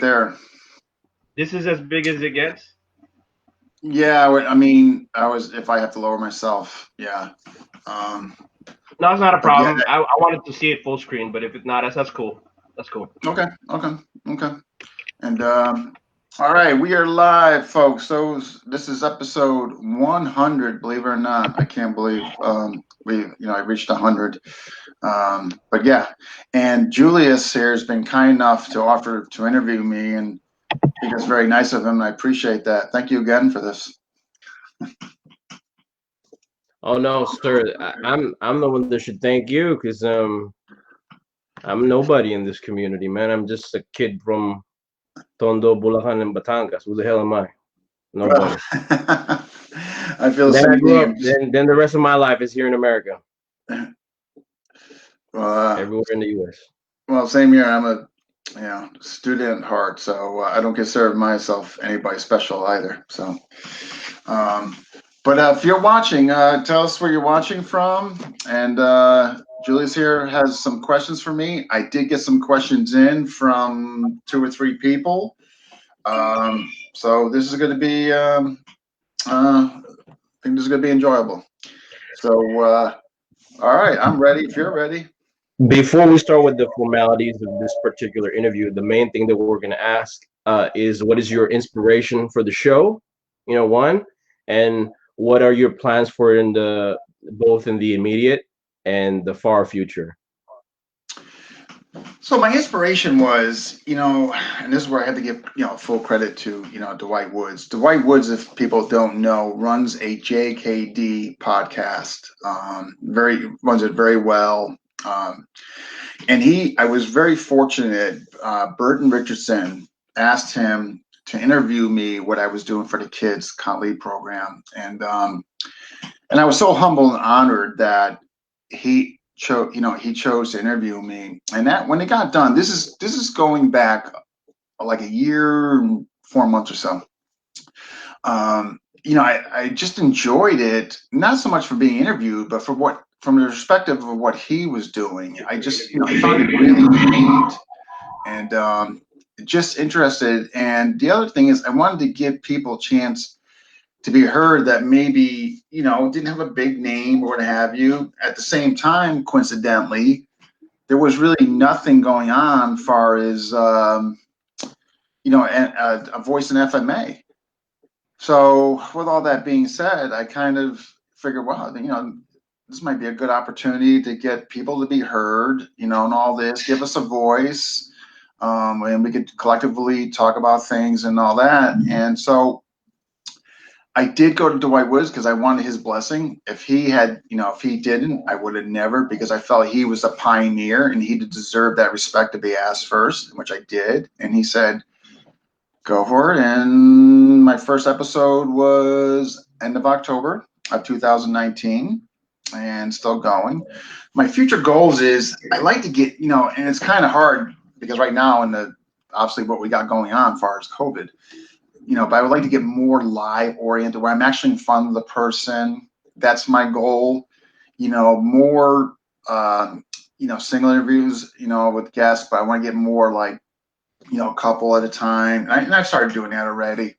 there. This is as big as it gets. Yeah, I mean, if I have to lower myself, yeah. Um, No, it's not a but yeah, problem. I wanted to see it full screen, but if it's not, that's cool. That's cool. okay, okay, okay. And all right, we are live, folks. So this is episode 100. Believe it or not, I can't believe I reached 100. But yeah, and Julius here has been kind enough to offer to interview me, and I think it's very nice of him. I appreciate that. Thank you again for this. Oh no, sir. I'm the one that should thank you because I'm nobody in this community, man. I'm just a kid from Tondo, Bulacan, and Batangas. Who the hell am I? Nobody. I feel And the then I same grew up. thing. Then the rest of my life is here in America, Uh, everywhere in the U.S. well, same here. I'm a student at heart, so I don't consider myself anybody special either. So, um, but if you're watching, tell us where you're watching from. And Julius here has some questions for me. I did get some questions in from 2 or 3 people. So this is going to be, I think this is going to be enjoyable. So, all right, I'm ready. If you're ready. Before we start with the formalities of this particular interview, the main thing that we're going to ask is what is your inspiration for the show? One, and what are your plans for in the both in the immediate and the far future? So my inspiration was, and this is where I had to give, full credit to, Dwight Woods. Dwight Woods, if people don't know, runs a JKD podcast. Runs it very well. And I was very fortunate. Burton Richardson asked him to interview me what I was doing for the kids colleague program, and I was so humbled and honored that he chose to interview me. And that when it got done, this is going back like a year and 4 months or so. I just enjoyed it, not so much for being interviewed, but from the perspective of what he was doing. I just, I found it really neat and just interested. And the other thing is I wanted to give people a chance to be heard that maybe, didn't have a big name or what have you. At the same time, coincidentally, there was really nothing going on as far as, a voice in FMA. So with all that being said, I kind of figured, wow, this might be a good opportunity to get people to be heard, and all this, give us a voice, and we could collectively talk about things and all that. And so I did go to Dwight Woods because I wanted his blessing. If he didn't, I would have never, because I felt he was a pioneer and he deserved that respect to be asked first, which I did. And he said, go for it. And my first episode was end of October of 2019 and still going. My future goals is I like to get, and it's kind of hard because right now obviously what we got going on as far as COVID, but I would like to get more live oriented where I'm actually in front of the person. That's my goal. More, single interviews, with guests, but I want to get more like, a couple at a time. And I've started doing that already.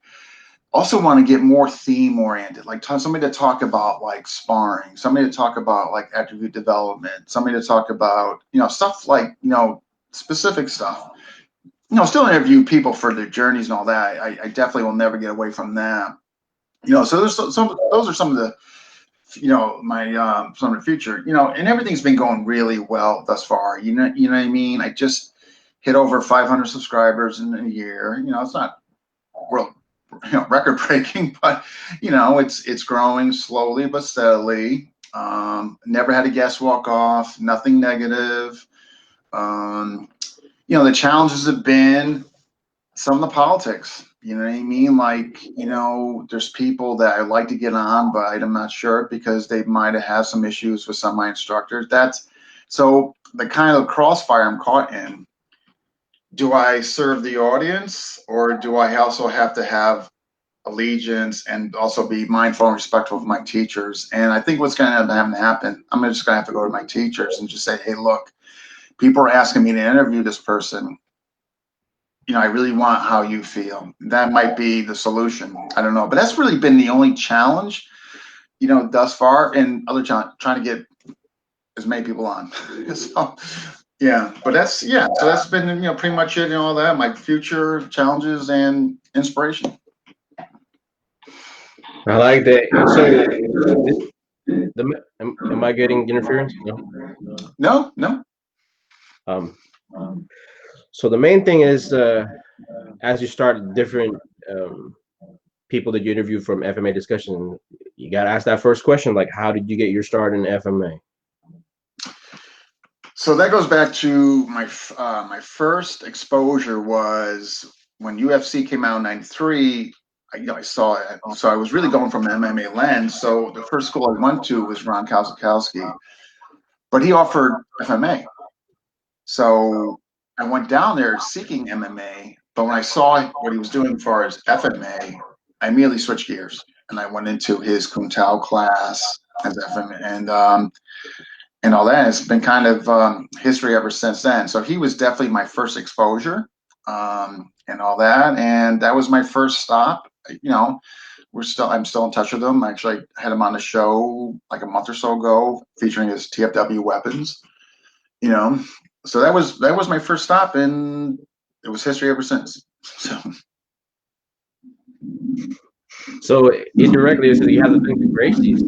Also want to get more theme oriented, like somebody to talk about like sparring, somebody to talk about like attribute development, somebody to talk about, stuff like, specific stuff. Still interview people for their journeys and all that. I definitely will never get away from that. So there's those are some of the, my some of the future, and everything's been going really well thus far. You know what I mean? I just hit over 500 subscribers in a year. It's not world, record breaking, but it's growing slowly but steadily. Never had a guest walk off, nothing negative. The challenges have been some of the politics. You know what I mean? Like, there's people that I like to get on, but I'm not sure because they might have some issues with some of my instructors. That's so the kind of crossfire I'm caught in. Do I serve the audience, or do I also have to have allegiance and also be mindful and respectful of my teachers? And I think what's going to have to happen, I'm just going to have to go to my teachers and just say, hey, look, people are asking me to interview this person. I really want how you feel. That might be the solution. I don't know, but that's really been the only challenge, thus far, and other trying to get as many people on. So, yeah, but so that's been, pretty much it, and all that, my future challenges and inspiration. I like that. So, am I getting interference? No. No. Um, so the main thing is, as you start different people that you interview from FMA Discussion, you got to ask that first question, like, how did you get your start in FMA? So that goes back to my first exposure was when UFC came out in '93. I saw it, so I was really going from an MMA lens. So the first school I went to was Ron Kozakowski, but he offered FMA. So I went down there seeking MMA, but when I saw what he was doing as far as FMA, I immediately switched gears and I went into his Kung Tao class as FMA and all that. It's been kind of history ever since then. So he was definitely my first exposure and all that, and that was my first stop. I'm still in touch with him. I actually had him on the show like a month or so ago, featuring his TFW weapons. So that was my first stop, and it was history ever since. So indirectly, so you have to thank the Gracies.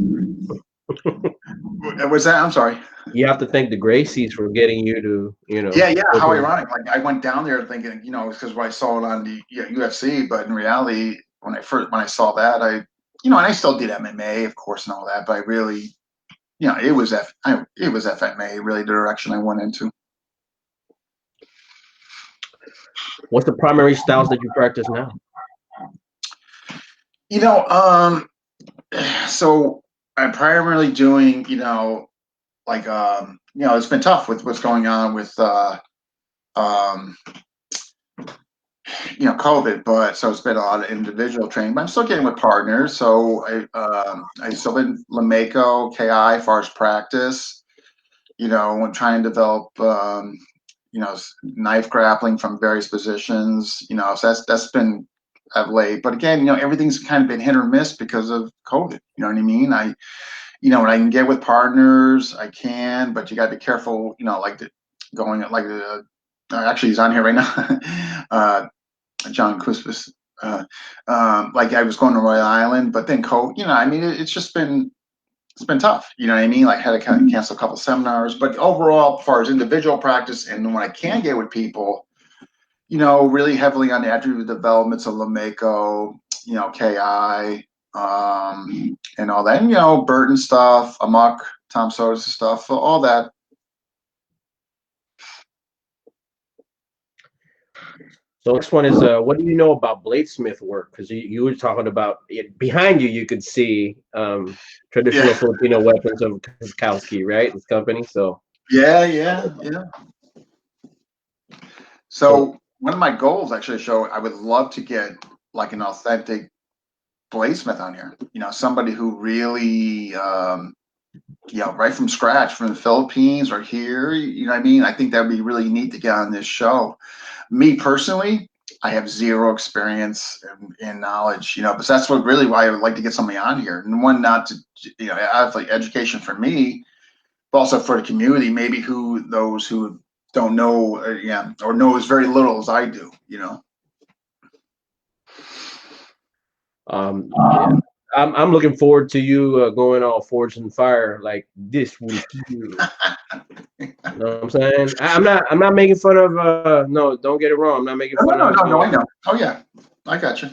Was that? I'm sorry. You have to thank the Gracies for getting you to, Yeah. How ironic! Like I went down there thinking, because I saw it on the UFC, but in reality, when I saw that, and I still did MMA, of course, and all that, but I really, it was FMA really the direction I went into. What's the primary styles that you practice now? So I'm primarily doing, it's been tough with what's going on with, COVID, but so it's been a lot of individual training, but I'm still getting with partners. So I still been LeMaco, KI, as far as practice, when trying to develop, knife grappling from various positions, so that's been of late. But again, everything's kind of been hit or miss because of COVID. You know what I mean? When I can get with partners, I can, but you got to be careful. Actually, he's on here right now. John Cuspis. Like I was going to Royal Island, but then it's been tough. You know what I mean? Like had to kind of cancel a couple seminars, but overall, as far as individual practice and when I can get with people, really heavily on the attribute developments of LeMaco, KI, and all that, and, Burton stuff, Amok, Tom Sotos stuff, all that. So next one is, what do you know about bladesmith work? Because you were talking about it, behind you could see traditional Filipino weapons of Kozakowski, right? This company. So yeah. So one of my goals actually I would love to get like an authentic bladesmith on here. Somebody who really right from scratch from the Philippines or here. You know what I mean? I think that'd be really neat to get on this show. Me personally, I have zero experience and knowledge, but that's why I would like to get somebody on here. And one, not to, obviously education for me, but also for the community, maybe those who don't know, or know as very little as I do, Yeah. I'm looking forward to you going all forged in fire like this week. You know what I'm saying? I'm not making fun of. No, don't get it wrong. I'm not making fun of. No, I know. Oh yeah, I got you.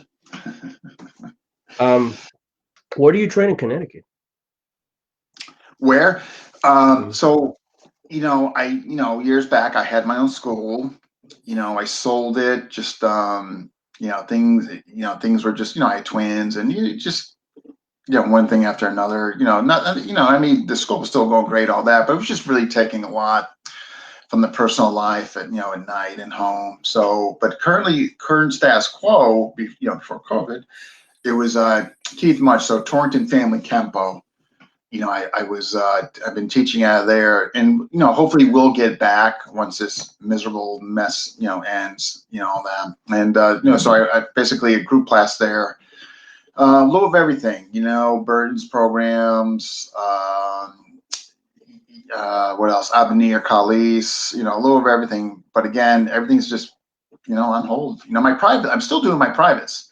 Where do you train in Connecticut? Where? So, years back, I had my own school. I sold it. Just things were just, I had twins, and you just, one thing after another. The school was still going great, all that, but it was just really taking a lot from the personal life at night and home. So, but current status quo, before COVID, it was Keith Much, so Torrington Family Kempo. I've been teaching out of there, and hopefully we'll get back once this miserable mess ends, all that. And so I basically a group class there, a little of everything, burdens programs, what else, Avenir Kalis, a little of everything. But again, everything's just on hold. My private, I'm still doing my privates.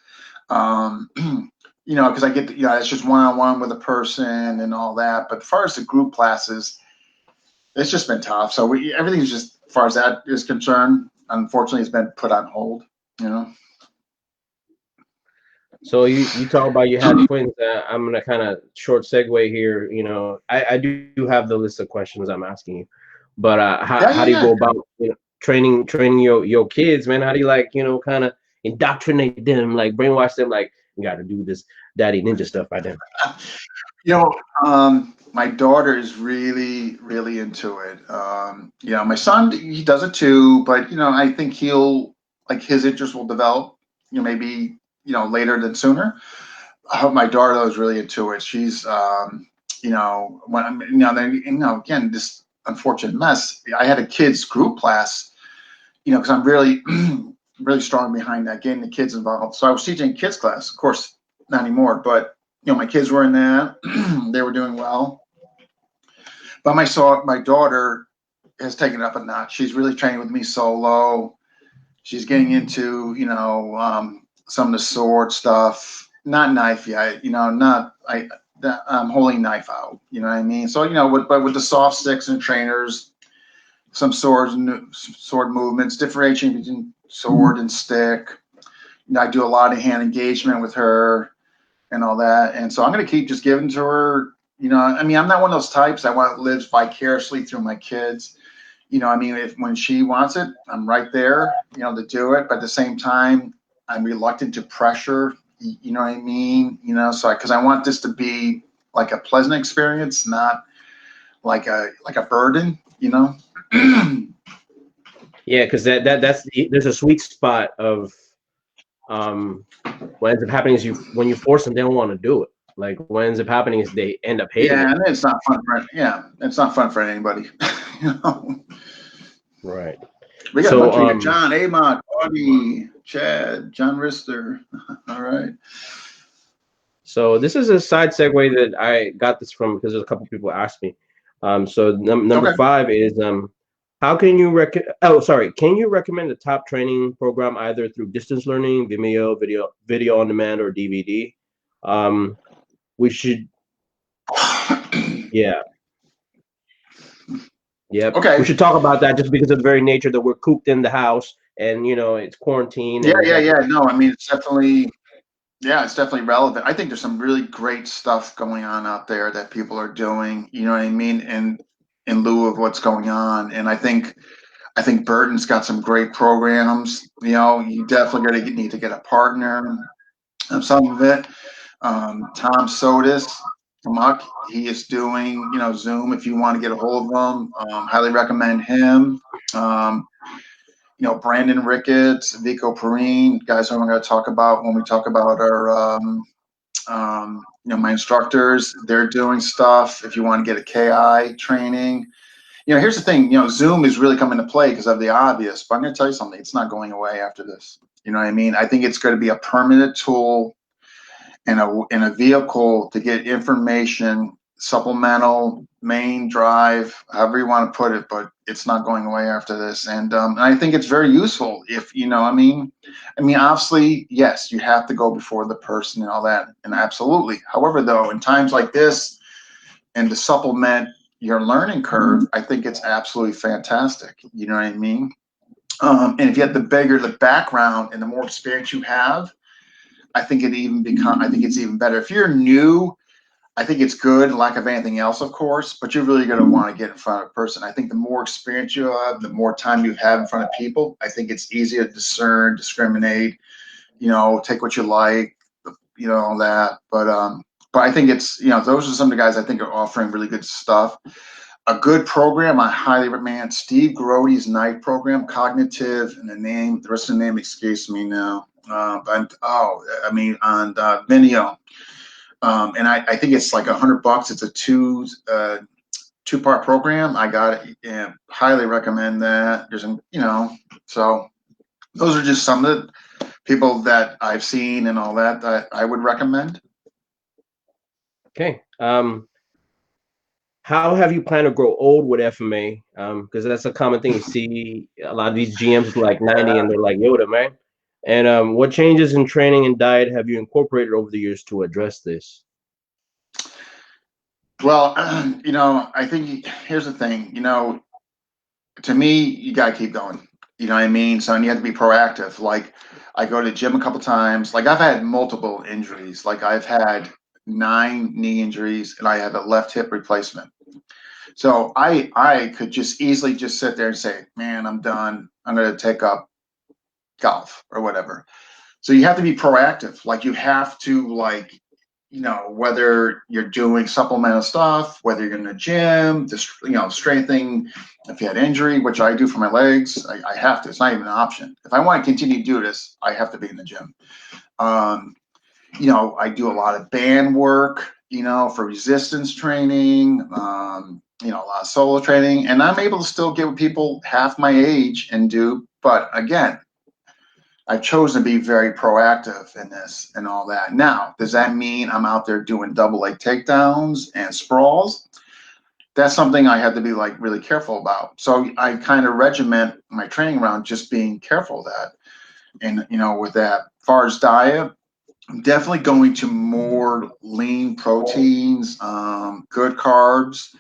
Because I get, it's just one-on-one with a person and all that. But as far as the group classes, it's just been tough. So everything's just, as far as that is concerned, unfortunately, has been put on hold. So you talk about you had twins. I'm gonna kind of short segue here. I do have the list of questions I'm asking you, but how do you go about training your kids, man? How do you kind of indoctrinate them, like brainwash them, like you got to do this daddy ninja stuff by them? My daughter is really, really into it. My son, he does it too, but I think his interest will develop, maybe later than sooner. I hope my daughter though is really into it. She's when I'm again, this unfortunate mess. I had a kids group class, because I'm really really strong behind that, getting the kids involved. So I was teaching a kids class, of course, not anymore, but my kids were in that. They were doing well. But my daughter has taken it up a notch. She's really training with me solo. She's getting into, some of the sword stuff, not knife yet, I'm holding knife out, you know what I mean? So, but with the soft sticks and trainers, some sword movements, differentiating between sword and stick. I do a lot of hand engagement with her and all that. And so I'm going to keep just giving to her, I'm not one of those types. I want to live vicariously through my kids. When she wants it, I'm right there, to do it. But at the same time, I'm reluctant to pressure, you know what I mean? So because I want this to be like a pleasant experience, not like a burden, Yeah, because there's a sweet spot of what ends up happening is when you force them, they don't want to do it. Like what ends up happening is they end up hating it. And it's not fun it's not fun for anybody. Right. We got a bunch of here. John, Amon, Audie, Chad, John Rister. All right. So this is a side segue that I got this from because there's a couple people asked me. So number 5 is how can you can you recommend a top training program either through distance learning, video on demand, or DVD? We should, yeah. Yep. Okay. We should talk about that just because of the very nature that we're cooped in the house and it's quarantine. Yeah. No, it's definitely relevant. I think there's some really great stuff going on out there that people are doing, you know what I mean? And in lieu of what's going on. And I think Burton's got some great programs. You definitely need to get a partner of some of it. Tom Sotis from Huck, he is doing, Zoom if you want to get a hold of him. Highly recommend him. Brandon Ricketts, Vico Perrine, guys who I'm going to talk about when we talk about our, my instructors. They're doing stuff. If you want to get a KI training, here's the thing. Zoom is really coming to play because of the obvious. But I'm going to tell you something. It's not going away after this. You know what I mean? I think it's going to be a permanent tool and a vehicle to get information, supplemental, main drive, however you want to put it, but it's not going away after this. And I think it's very useful if, obviously, yes, you have to go before the person and all that. And absolutely. However, though, in times like this and to supplement your learning curve, I think it's absolutely fantastic. You know what I mean? And if you have the bigger the background and the more experience you have, I think it's even better. If you're new, I think it's good, lack of anything else, of course, but you're really going to want to get in front of a person. I think the more experience you have, the more time you have in front of people, I think it's easier to discern, discriminate, take what you like, all that. But I think it's, those are some of the guys I think are offering really good stuff. A good program, I highly recommend Steve Grody's night program, Cognitive, and the rest of the name escapes me now. On Vimeo. And I think it's like $100. It's a two-part program. I got it. And highly recommend that. So those are just some of the people that I've seen and all that I would recommend. Okay. How have you planned to grow old with FMA? Because that's a common thing. You see a lot of these GMs like 90 and they're like Yoda, man. And what changes in training and diet have you incorporated over the years to address this? Well, I think here's the thing, to me, you got to keep going. You know what I mean? So you have to be proactive. Like I go to the gym a couple times. Like I've had multiple injuries. Like I've had 9 knee injuries and I had a left hip replacement. So I could just easily just sit there and say, man, I'm done. I'm going to take up golf or whatever. So you have to be proactive. Like you have to whether you're doing supplemental stuff, whether you're in the gym, just, strengthening. If you had injury, which I do for my legs, I have to. It's not even an option. If I want to continue to do this, I have to be in the gym. I do a lot of band work, for resistance training, a lot of solo training, and I'm able to still get with people half my age and do. But again, I've chosen to be very proactive in this and all that. Now, does that mean I'm out there doing double leg takedowns and sprawls? That's something I have to be like really careful about. So I kind of regiment my training around just being careful of that. And, with that, as far as diet, I'm definitely going to more lean proteins, good carbs,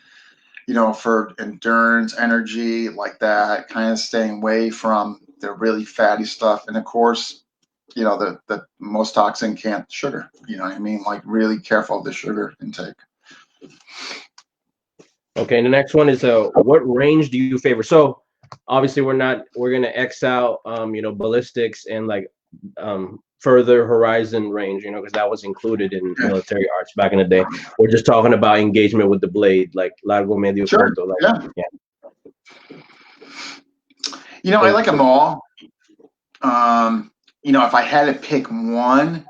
for endurance, energy, like that, kind of staying away from the really fatty stuff. And of course, the most toxic sugar, you know what I mean? Like really careful of the sugar intake. Okay, and the next one is what range do you favor? So obviously we're gonna X out ballistics and like further horizon range, because that was included in military arts back in the day. We're just talking about engagement with the blade, like largo, medio, Sure. corto. Like, yeah. I like them all. If I had to pick one,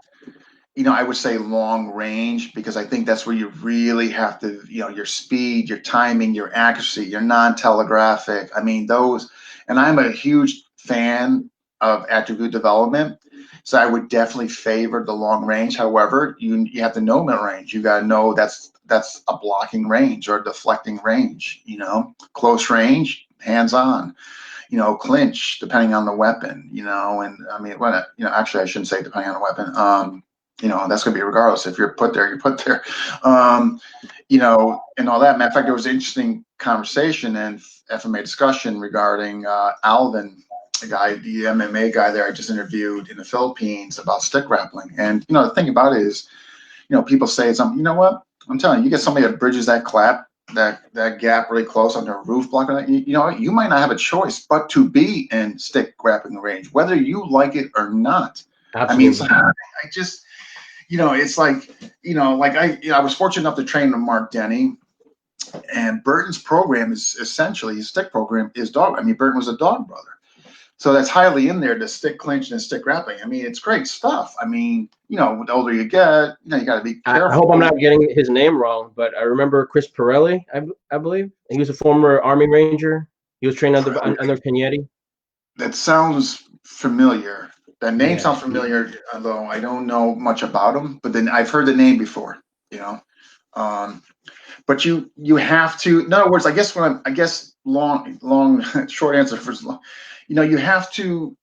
I would say long range, because I think that's where you really have to, your speed, your timing, your accuracy, your non-telegraphic. I mean, those, and I'm a huge fan of attribute development. So I would definitely favor the long range. However, you have to know mid range. You got to know that's a blocking range or a deflecting range, close range, hands on. Clinch, depending on the weapon, and I mean, actually I shouldn't say depending on the weapon. That's going to be regardless. If you're put there, you're put there. And all that. Matter of fact, there was an interesting conversation in FMA discussion regarding Alvin, the MMA guy there I just interviewed in the Philippines, about stick grappling. And, the thing about it is, people say something, you know what? I'm telling you, you get somebody that bridges that gap really close on the roof block, you might not have a choice but to be in stick grappling range, whether you like it or not. Absolutely. I mean, I just, it's like, I was fortunate enough to train with Mark Denny, and Burton's program is essentially, his stick program is dog. I mean, Burton was a dog brother. So that's highly in there, the stick clinch and stick grappling. I mean, it's great stuff. I mean, the older you get, you got to be careful. I hope I'm not getting his name wrong, but I remember Chris Pirelli, I believe. He was a former Army Ranger. He was trained under Pagnetti. That sounds familiar. That name sounds familiar, although I don't know much about him. But then I've heard the name before, But you have to. In other words, I guess short answer for long. You have to.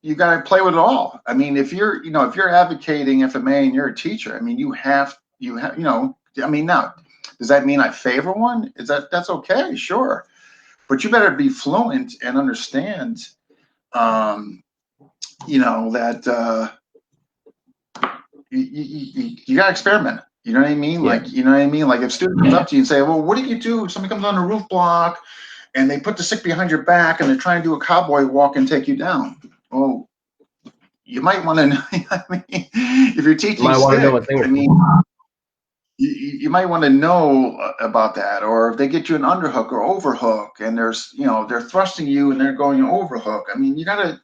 You got to play with it all. I mean, if you're advocating FMA and you're a teacher, I mean, you have. I mean, now, does that mean I favor one? That's okay, sure, but you better be fluent and understand. That you got to experiment. You know what I mean? Yeah. Like, Like if a student comes up to you and say, well, what do you do if somebody comes on the roof block and they put the stick behind your back and they're trying to do a cowboy walk and take you down? Well, you might want to know, I mean, if you're teaching stick, I mean, you might want to know about that. Or if they get you an underhook or overhook and they're thrusting you and they're going overhook. I mean, you got to,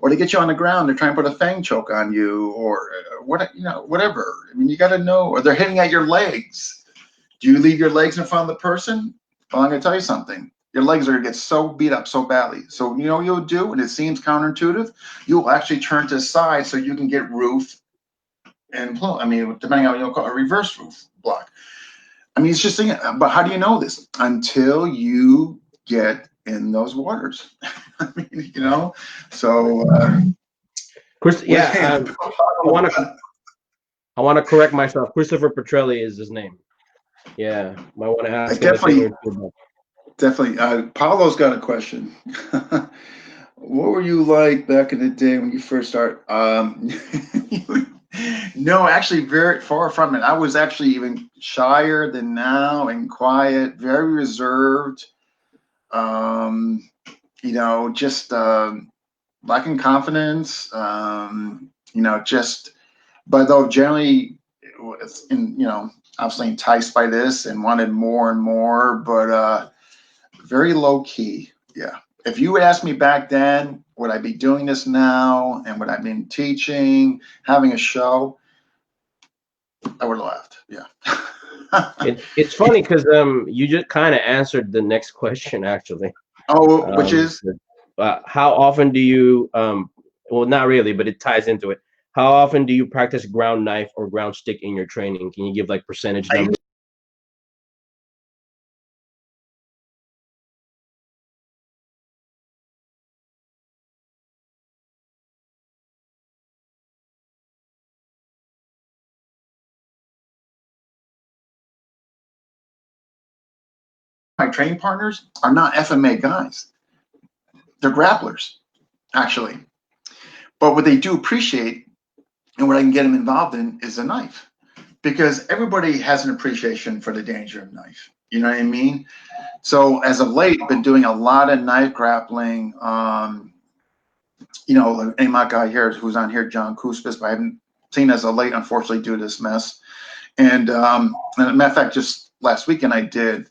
or they get you on the ground, they're trying to put a fang choke on you, or whatever. I mean, you got to know, or they're hitting at your legs. Do you leave your legs in front of the person? Well, I'm going to tell you something. Your legs are going to get so beat up so badly. So you know what you'll do, and it seems counterintuitive, you'll actually turn to the side so you can get roof and plume. I mean, depending on what you'll call a reverse roof block. I mean, it's just thinking, but how do you know this? Until you get in those waters. I mean, so Chris, yeah, I want to correct myself. Christopher Petrelli is his name. Yeah, might want to ask him a thing or two. Definitely. Paulo's got a question. What were you like back in the day when you first started? No, actually, very far from it. I was actually even shyer than now and quiet, very reserved. Just lacking confidence. But though generally, obviously enticed by this and wanted more and more, but very low key. Yeah. If you would ask me back then, would I be doing this now? And would I been teaching, having a show? I would have laughed. Yeah. It's funny because you just kind of answered the next question actually. Oh, which is? How often do you well, not really, but it ties into it. How often do you practice ground knife or ground stick in your training? Can you give like percentage numbers? My training partners are not FMA guys. They're grapplers, actually. But what they do appreciate and what I can get them involved in is a knife, because everybody has an appreciation for the danger of knife. You know what I mean? So as of late, I've been doing a lot of knife grappling. My guy here who's on here, John Kuspis, but I haven't seen as of late, unfortunately, due to this mess. And as a matter of fact, just last weekend I did.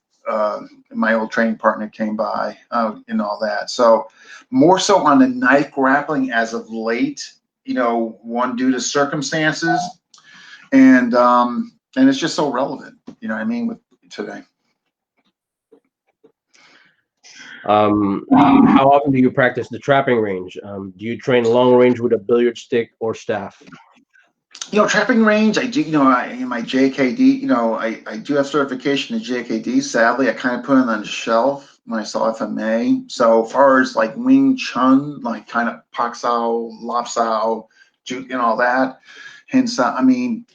My old training partner came by and all that. So more so on the knife grappling as of late, one due to circumstances, and it's just so relevant. You know what I mean with today. How often do you practice the trapping range? Do you train long range with a billiard stick or staff? Trapping range, I do, in my JKD, I do have certification in JKD. Sadly, I kind of put it on the shelf when I saw FMA. So as far as like Wing Chun, like kind of Pak Sao, Lap Sao, all that, hence, I mean,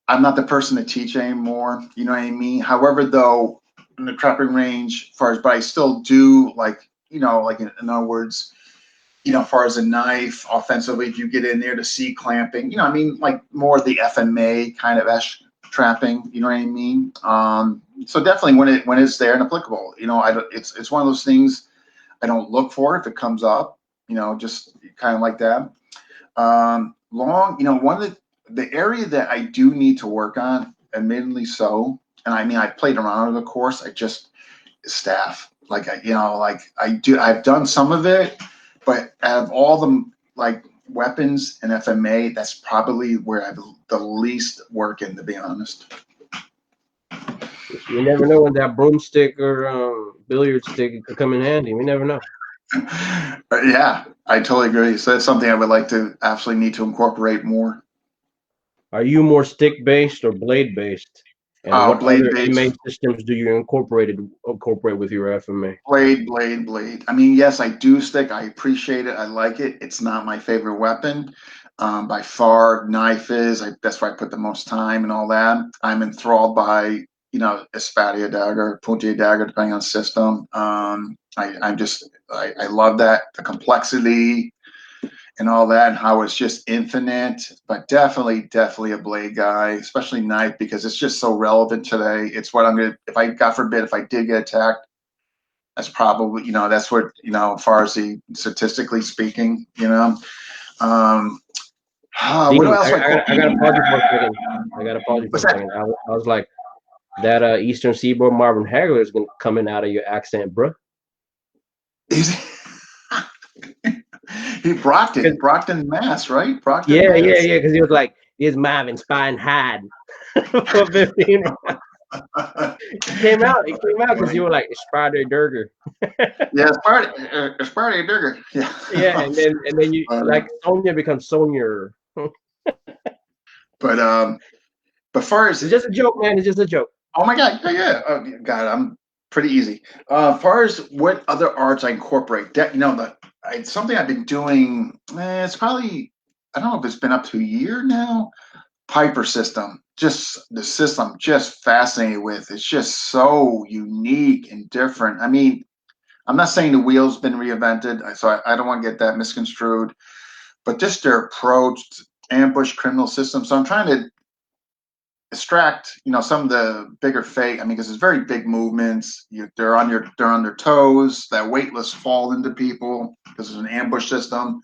I'm not the person to teach anymore. You know what I mean? However, though, in the trapping range, but I still do like in other words, as far as a knife, offensively, if you get in there to C clamping, like more of the FMA kind of trapping, you know what I mean? So definitely when it's there and applicable, it's one of those things I don't look for if it comes up, just kind of like that. One of the area that I do need to work on, admittedly so, and I played around with the course, staff, I've done some of it, but out of all the like weapons and FMA, that's probably where I have the least work in, to be honest. You never know when that broomstick or billiard stick could come in handy. We never know. Yeah, I totally agree. So that's something I would like to absolutely need to incorporate more. Are you more stick based or blade based? And what other MA systems do you incorporate with your FMA? Blade. I mean, yes, I do stick. I appreciate it. I like it. It's not my favorite weapon. By far, knife is. That's where I put the most time and all that. I'm enthralled by, Espadilla dagger, Punta dagger, depending on system. I love that, the complexity and all that, and how it's just infinite, but definitely a blade guy, especially knife, because it's just so relevant today. It's what I'm going to, God forbid, if I did get attacked, that's probably, that's what, as far as the statistically speaking, what else? I got to pause you for a second. I was like, that Eastern Seaboard Marvin Hagler is coming out of your accent, bro. Brockton, Mass, right? Brockton, Yeah, Mass. yeah, yeah. Because he was like, "Here's Marvin Spine Hide." For 15. It came out because you were like Spider Durger. Yeah, Sparty Durger. Yeah. Yeah, and then you like Sonia becomes Sonia. But far as It's just a joke, man. It's just a joke. oh my God, yeah. Oh, God, I'm pretty easy. Far as what other arts I incorporate, something I've been doing. It's probably I don't know if it's been up to a year now. Piper system, just the system, just fascinated with. It's just so unique and different. I mean, I'm not saying the wheel's been reinvented, so I don't want to get that misconstrued, but just their approach, ambush criminal system. So I'm trying to extract, some of the bigger fake. I mean, because it's very big movements. They're on their toes. That weightless fall into people because it's an ambush system.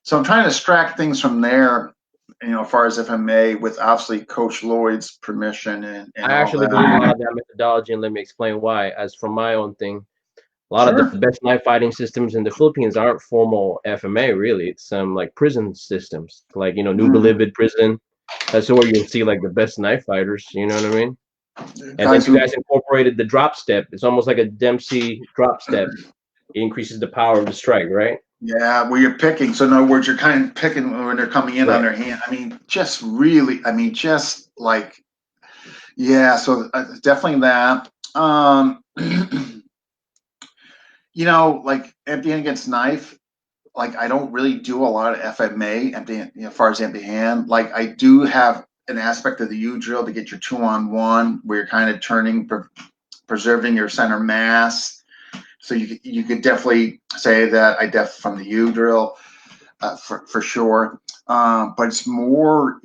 So I'm trying to extract things from there. As far as FMA, with obviously Coach Lloyd's permission and I all actually that. believe a lot of that methodology, and let me explain why. As from my own thing, a lot Sure. of the best knife fighting systems in the Philippines aren't formal FMA. Really, it's some like prison systems, like New Bilibid prison. That's where you'll see like the best knife fighters. You know what I mean? And then Guys you who guys incorporated the drop step. It's almost like a Dempsey drop step. It increases the power of the strike, right? Yeah, where you're picking. So in other words, you're kind of picking when they're coming in on Right. their hand. I mean, just really. I mean, just like yeah. So definitely that. Like empty hand against knife. Like I don't really do a lot of FMA empty, as far as empty hand. Like I do have an aspect of the U drill to get your 2-on-1, where you're kind of preserving your center mass. So you could definitely say that I from the U drill for sure. But it's more,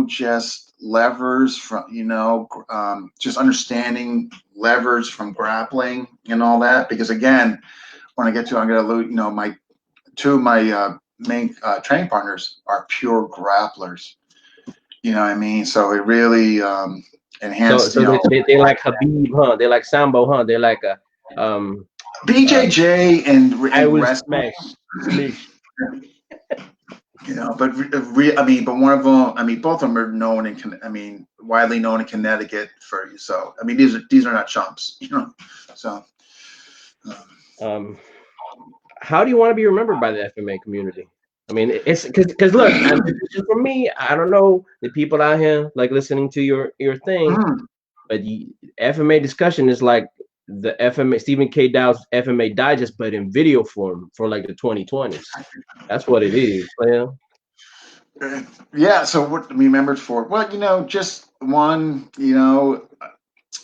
just levers from, just understanding levers from grappling and all that. Because again, when I get to, I'm going to lose, my two of my main training partners are pure grapplers. You know what I mean? So it really enhanced, So they like Habib, huh? They like Sambo, huh? They like BJJ I and will wrestling. smash. But one of them, both of them are known widely known in Connecticut for. So, these are not chumps, So, Um, how do you want to be remembered by the FMA community? I mean, it's because look, and just for me, I don't know the people out here like listening to your thing, but the FMA discussion is like the FMA Stephen K. Dow's FMA Digest, but in video form for like the 2020s. That's what it is. Yeah. yeah. So what we remembered for? Well, just one.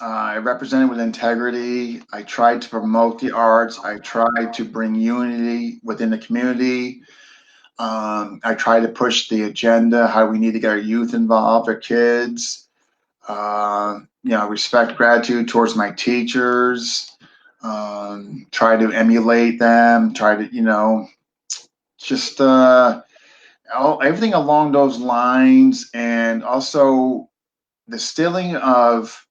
I represented with integrity. I tried to promote the arts. I tried to bring unity within the community. I try to push the agenda, how we need to get our youth involved, our kids. Respect, gratitude towards my teachers. Try to emulate them. Try to, just everything along those lines, and also the instilling of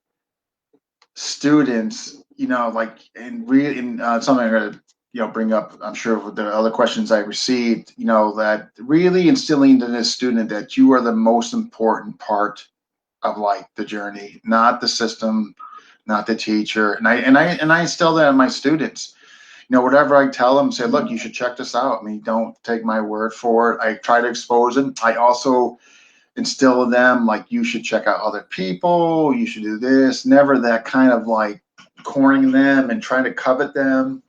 students, something I'm going to, bring up, I'm sure with the other questions I received, that really instilling in this student that you are the most important part of like the journey, not the system, not the teacher. And I instill that in my students. Whatever I tell them, say, look, you should check this out. Don't take my word for it. I try to expose them. I also instill in them like you should check out other people, you should do this, never that kind of like cornering them and trying to covet them,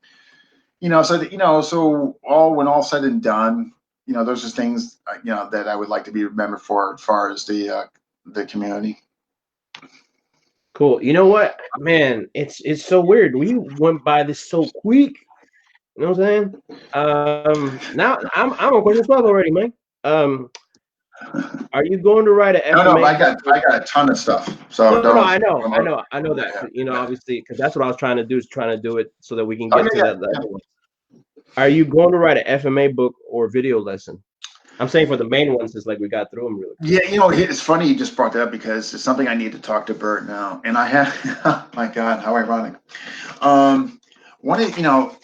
so all when all said and done, those are things that I would like to be remembered for as far as the community. Cool. You know what, man? It's so weird. We went by this so quick. You know what I'm saying? Now I'm on question 12 already, man. Are you going to write an No, FMA I book? got a ton of stuff. So No, don't. I know that. Obviously, because that's what I was trying to do, is trying to do it so that we can Oh get to yeah, that level. Are you going to write an FMA book or video lesson? I'm saying for the main ones, it's like we got through them really quick. yeah. It's funny you just brought that up because it's something I need to talk to Bert now, and I have. Oh my God, how ironic. One of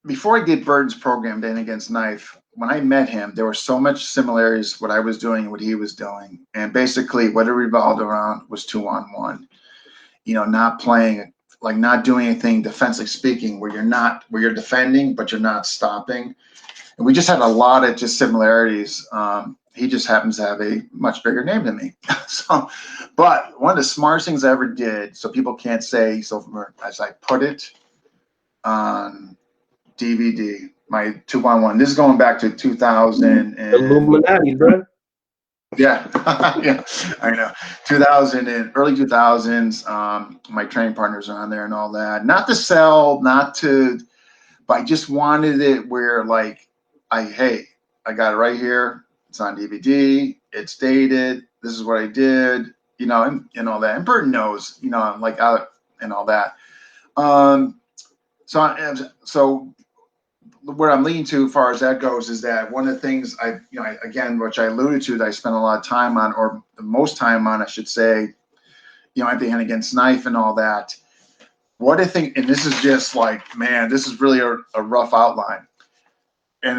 before I did Burton's program, Dan Against Knife, when I met him, there were so much similarities what I was doing and what he was doing, and basically what it revolved around was 2-on-1. Not playing, like not doing anything defensively speaking, where you're defending but you're not stopping. And we just had a lot of just similarities. He just happens to have a much bigger name than me. So, but one of the smartest things I ever did, so people can't say so, as I put it on DVD, my 2-on-1. This is going back to 2000 and Illuminati, bro. yeah, yeah, I know. 2000 and early 2000s. My training partners are on there and all that. Not to sell, not to, but I just wanted it where like, hey, I got it right here. It's on DVD. It's dated. This is what I did. And all that. And Burton knows. Like and all that. So where I'm leading to, as far as that goes, is that one of the things again, which I alluded to, that I spent a lot of time on, or the most time on, I should say, empty hand against knife and all that. What I think, and this is just like, man, this is really a rough outline.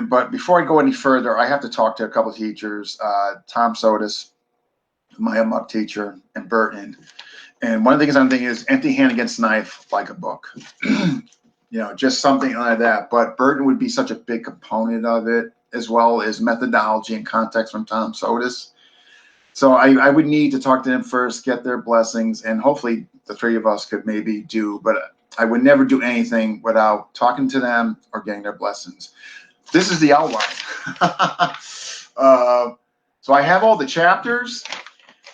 But before I go any further, I have to talk to a couple of teachers, Tom Sotis, my MUC teacher, and Burton. And one of the things I'm thinking is empty hand against knife, like a book. Just something like that. But Burton would be such a big component of it, as well as methodology and context from Tom Sotis. So I would need to talk to them first, get their blessings, and hopefully the three of us could maybe do, but I would never do anything without talking to them or getting their blessings. This is the outline. So I have all the chapters.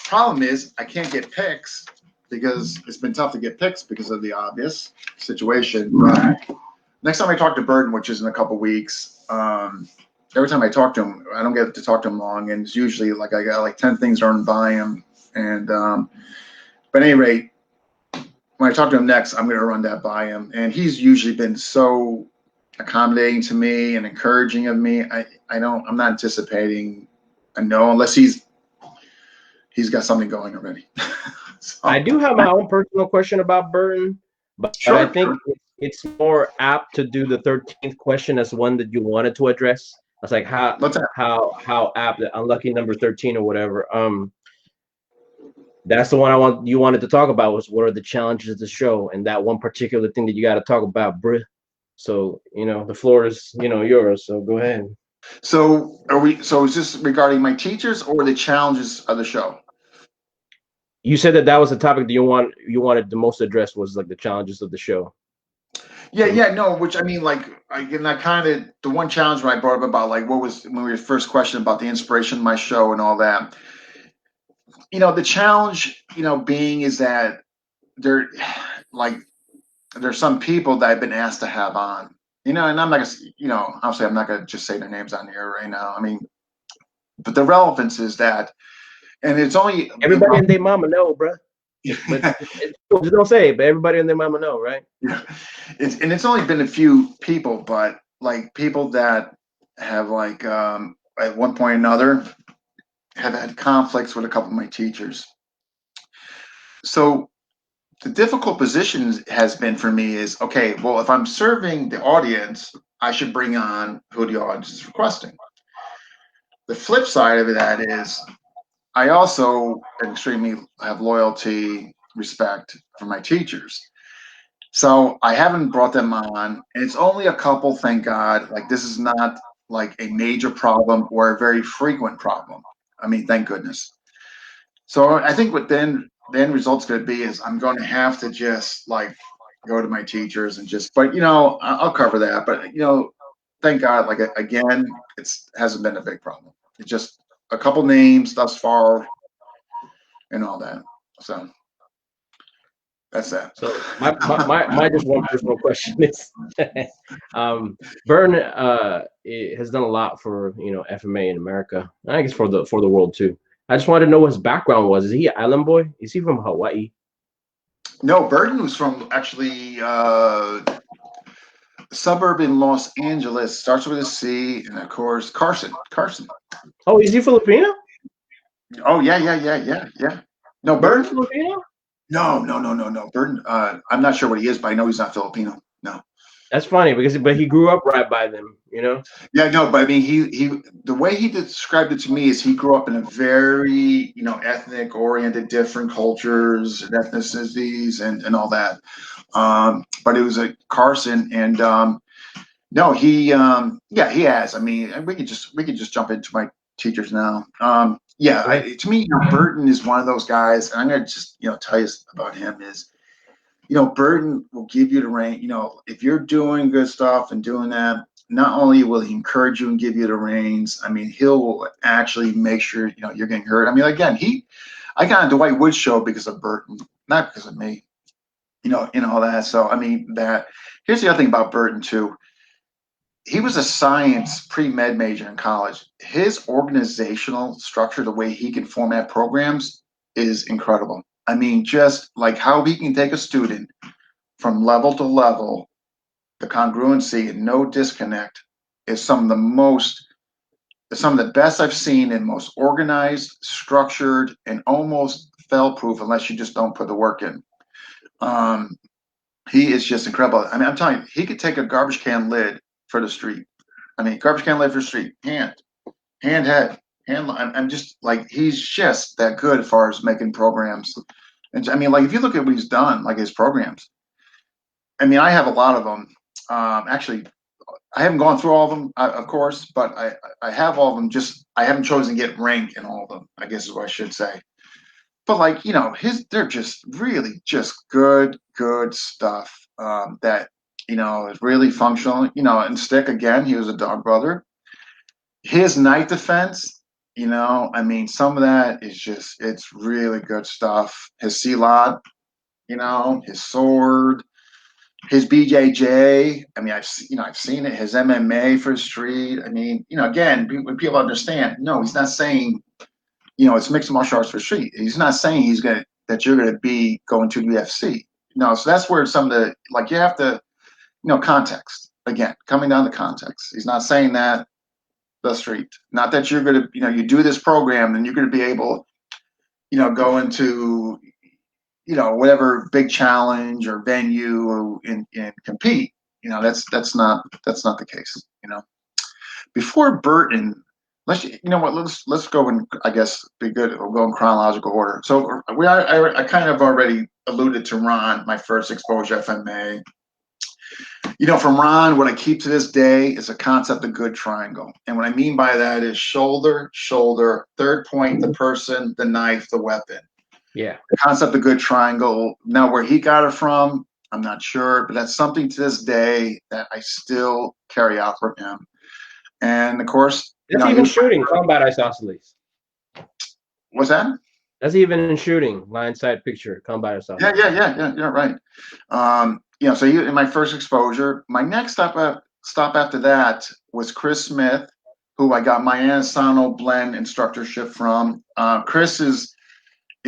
Problem is I can't get picks because it's been tough to get picks because of the obvious situation. Next time I talk to Burton, which is in a couple weeks, every time I talk to him, I don't get to talk to him long, and it's usually like I got like 10 things run by him. And but at any rate, when I talk to him next, I'm going to run that by him. And he's usually been so accommodating to me and encouraging of me. I'm not anticipating a no unless he's got something going already. So, I do have my own personal question about Burton, but sure, I think it's more apt to do the 13th question as one that you wanted to address. I was like, how apt, the unlucky number 13 or whatever. That's the one you wanted to talk about, was what are the challenges of the show, and that one particular thing that you got to talk about, bruh. So the floor is yours. So go ahead. So is this regarding my teachers or the challenges of the show? You said that was the topic that you wanted the most addressed, was like the challenges of the show. Yeah, no, which I mean, like, the one challenge when I brought up about like when we were first question about the inspiration of my show and all that. The challenge, being is that there's some people that I've been asked to have on, and I'm not gonna, obviously I'm not gonna just say their names on here right now. I mean, but the relevance is that, and it's only everybody and their mama know, bro. But just don't say it, but everybody and their mama know, right? Yeah, it's only been a few people, but like people that have like at one point or another have had conflicts with a couple of my teachers. So the difficult position has been for me is, okay, well, if I'm serving the audience, I should bring on who the audience is requesting. The flip side of that is I also extremely have loyalty, respect for my teachers. So I haven't brought them on, and it's only a couple, thank God. Like, this is not like a major problem or a very frequent problem. I mean, thank goodness. So I think what the end result's going to be is I'm going to have to just like go to my teachers and just, but I'll cover that. But thank God, like again, hasn't been a big problem. It's just a couple names thus far and all that. So that's that. So my just one personal question is, Vern has done a lot for FMA in America. I guess for the world too. I just wanted to know what his background was. Is he an island boy? Is he from Hawaii? No, Burton was from actually a suburb in Los Angeles. Starts with a C, and of course Carson. Oh, is he Filipino? Oh yeah. No, Burton. Filipino? No. Burton. I'm not sure what he is, but I know he's not Filipino. No. That's funny because but he grew up right by them, you know. Yeah, no, but I mean, he the way he described it to me is he grew up in a very, ethnic oriented, different cultures and ethnicities and all that. But it was at Carson, and no, yeah, he has. I mean, we could just jump into my teachers now. Yeah, Yeah. to me, Burton is one of those guys, and I'm gonna just tell you about him is Burton will give you the range. If you're doing good stuff and doing that, not only will he encourage you and give you the reins, I mean, he'll actually make sure you're getting hurt. I mean, again, I got on Dwight Wood's show because of Burton, not because of me. And all that. So I mean, that here's the other thing about Burton too. He was a science pre-med major in college. His organizational structure, the way he can format programs, is incredible. I mean, just like how he can take a student from level to level, the congruency and no disconnect is some of the best I've seen and most organized, structured, and almost fail-proof unless you just don't put the work in. Um, he is just incredible. I mean, I'm telling you, he could take a garbage can lid for the street. I mean, garbage can lid for the street, head, hand. I'm just like he's just that good as far as making programs. And I mean, like if you look at what he's done, like his programs. I mean, I have a lot of them. Actually, I haven't gone through all of them, of course, but I have all of them. Just I haven't chosen to get rank in all of them. I guess is what I should say. But like they're just really just good stuff that is really functional. And Stick again, he was a dog brother. His night defense, I mean, some of that is just it's really good stuff. His C-Lot, his sword, his BJJ. I mean, I've seen it. His MMA for street. I mean, again, when people understand, no, he's not saying, it's mixed martial arts for street. He's not saying that you're gonna be going to UFC. No, so that's where some of the like you have to, context again, coming down to context. He's not saying that the street, not that you're gonna, you do this program and you're gonna be able, go into whatever big challenge or venue or and compete. That's not the case. Before Burton, let's go in. I guess be good. We'll go in chronological order. So I kind of already alluded to Ron, my first exposure to FMA. From Ron, what I keep to this day is a concept of good triangle. And what I mean by that is shoulder, shoulder, third point, the person, the knife, the weapon. Yeah. The concept of good triangle. Now, where he got it from, I'm not sure, but that's something to this day that I still carry out from him. And of course, That's even shooting combat isosceles. What's that? That's even in shooting line sight picture combat isosceles. Yeah, right. So in my first exposure, my next stop after that was Chris Smith, who I got my Anasano blend instructorship from. Chris is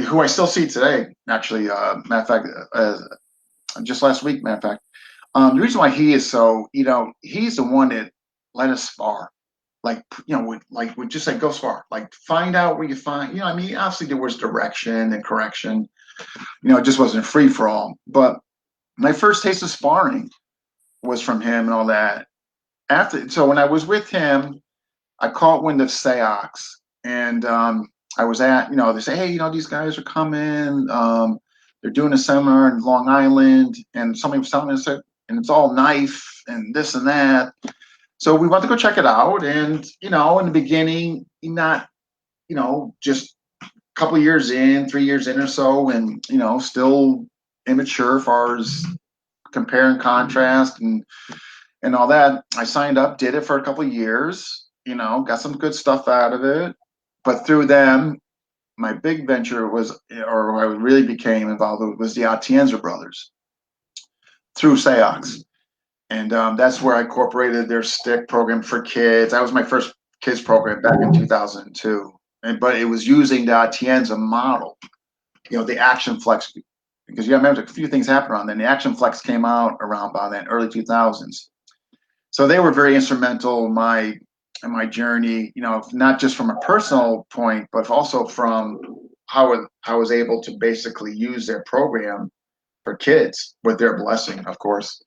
who I still see today, actually. Matter of fact, just last week, matter of fact. The reason why he is so, he's the one that let us spar. Like, would just say, go spar. Like, find out where you find, I mean, obviously there was direction and correction. It just wasn't free for all. But my first taste of sparring was from him and all that. So when I was with him, I caught wind of Seox. And I was at, they say, hey, these guys are coming. They're doing a seminar in Long Island. And somebody was telling me, and it's all knife and this and that. So we went to go check it out. And, in the beginning, not, just a couple of years in, 3 years in or so, and, still immature as far as compare and contrast and all that. I signed up, did it for a couple of years, got some good stuff out of it. But through them, my big venture was, or I really became involved with, was the Atienza brothers through Seox. And that's where I incorporated their stick program for kids. That was my first kids program back in 2002. But it was using the Atienza model, the Action Flex, because you got to remember a few things happened around then. The Action Flex came out around by then, early 2000s. So they were very instrumental in my journey, not just from a personal point, but also from how I was able to basically use their program for kids with their blessing, of course.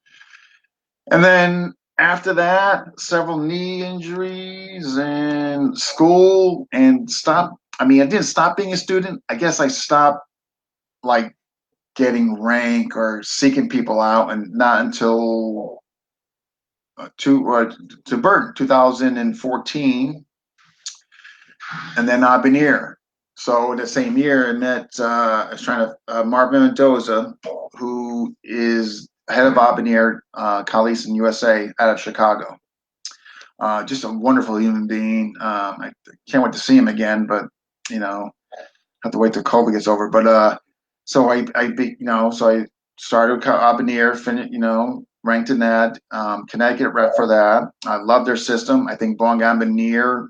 And then after that, several knee injuries and school and I didn't stop being a student. I guess I stopped like getting rank or seeking people out, and not until to Burton 2014, and then Abenir. So the same year, I met I was trying to Marvin Mendoza, who is head of Abenir Calice in USA out of Chicago. Just a wonderful human being. I can't wait to see him again, but you know, have to wait till COVID gets over. But so I started with Abenir, ranked in that Connecticut rep for that. I love their system. I think Bong Abenir,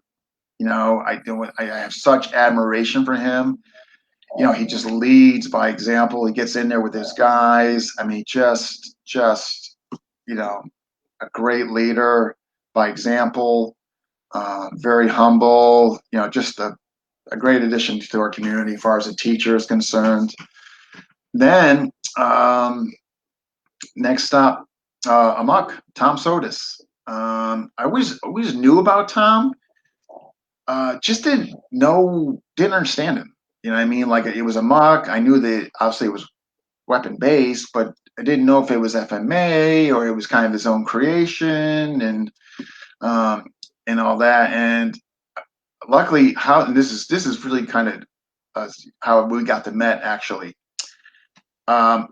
I have such admiration for him. He just leads by example. He gets in there with his guys. I mean, just a great leader by example. Very humble. Just a great addition to our community as far as a teacher is concerned. Then next stop, Amok, Tom Sotis. I always knew about Tom. Just didn't understand him. You know what I mean? Like it was Amok. I knew that obviously it was weapon based, but I didn't know if it was FMA or it was kind of his own creation um, and all that. And luckily, and this is really kind of how we got to Met actually.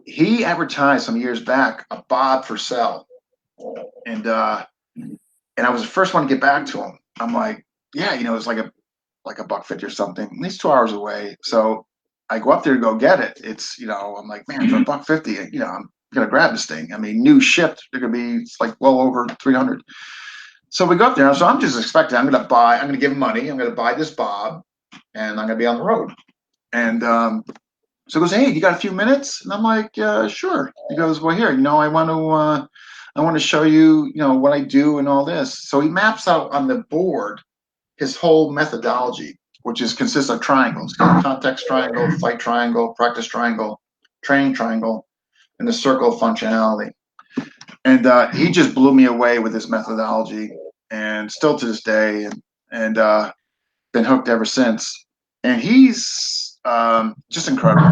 He advertised some years back a Bob for sale, and I was the first one to get back to him. I'm like, yeah, it's like a $1.50 or something, at least 2 hours away. So I go up there to go get it. It's I'm like, man, for $1.50, I'm gonna grab this thing. I mean, new shipped, they're gonna be it's like well over 300. So we go up there. So I'm just expecting I'm gonna give him money. I'm gonna buy this Bob, and I'm gonna be on the road. And so he goes, hey, you got a few minutes? And I'm like, sure. He goes, well, here, I want to show you, what I do and all this. So he maps out on the board his whole methodology, which consists of triangles: context triangle, fight triangle, practice triangle, training triangle, and the circle of functionality. And he just blew me away with his methodology, and still to this day, and been hooked ever since. And he's just incredible.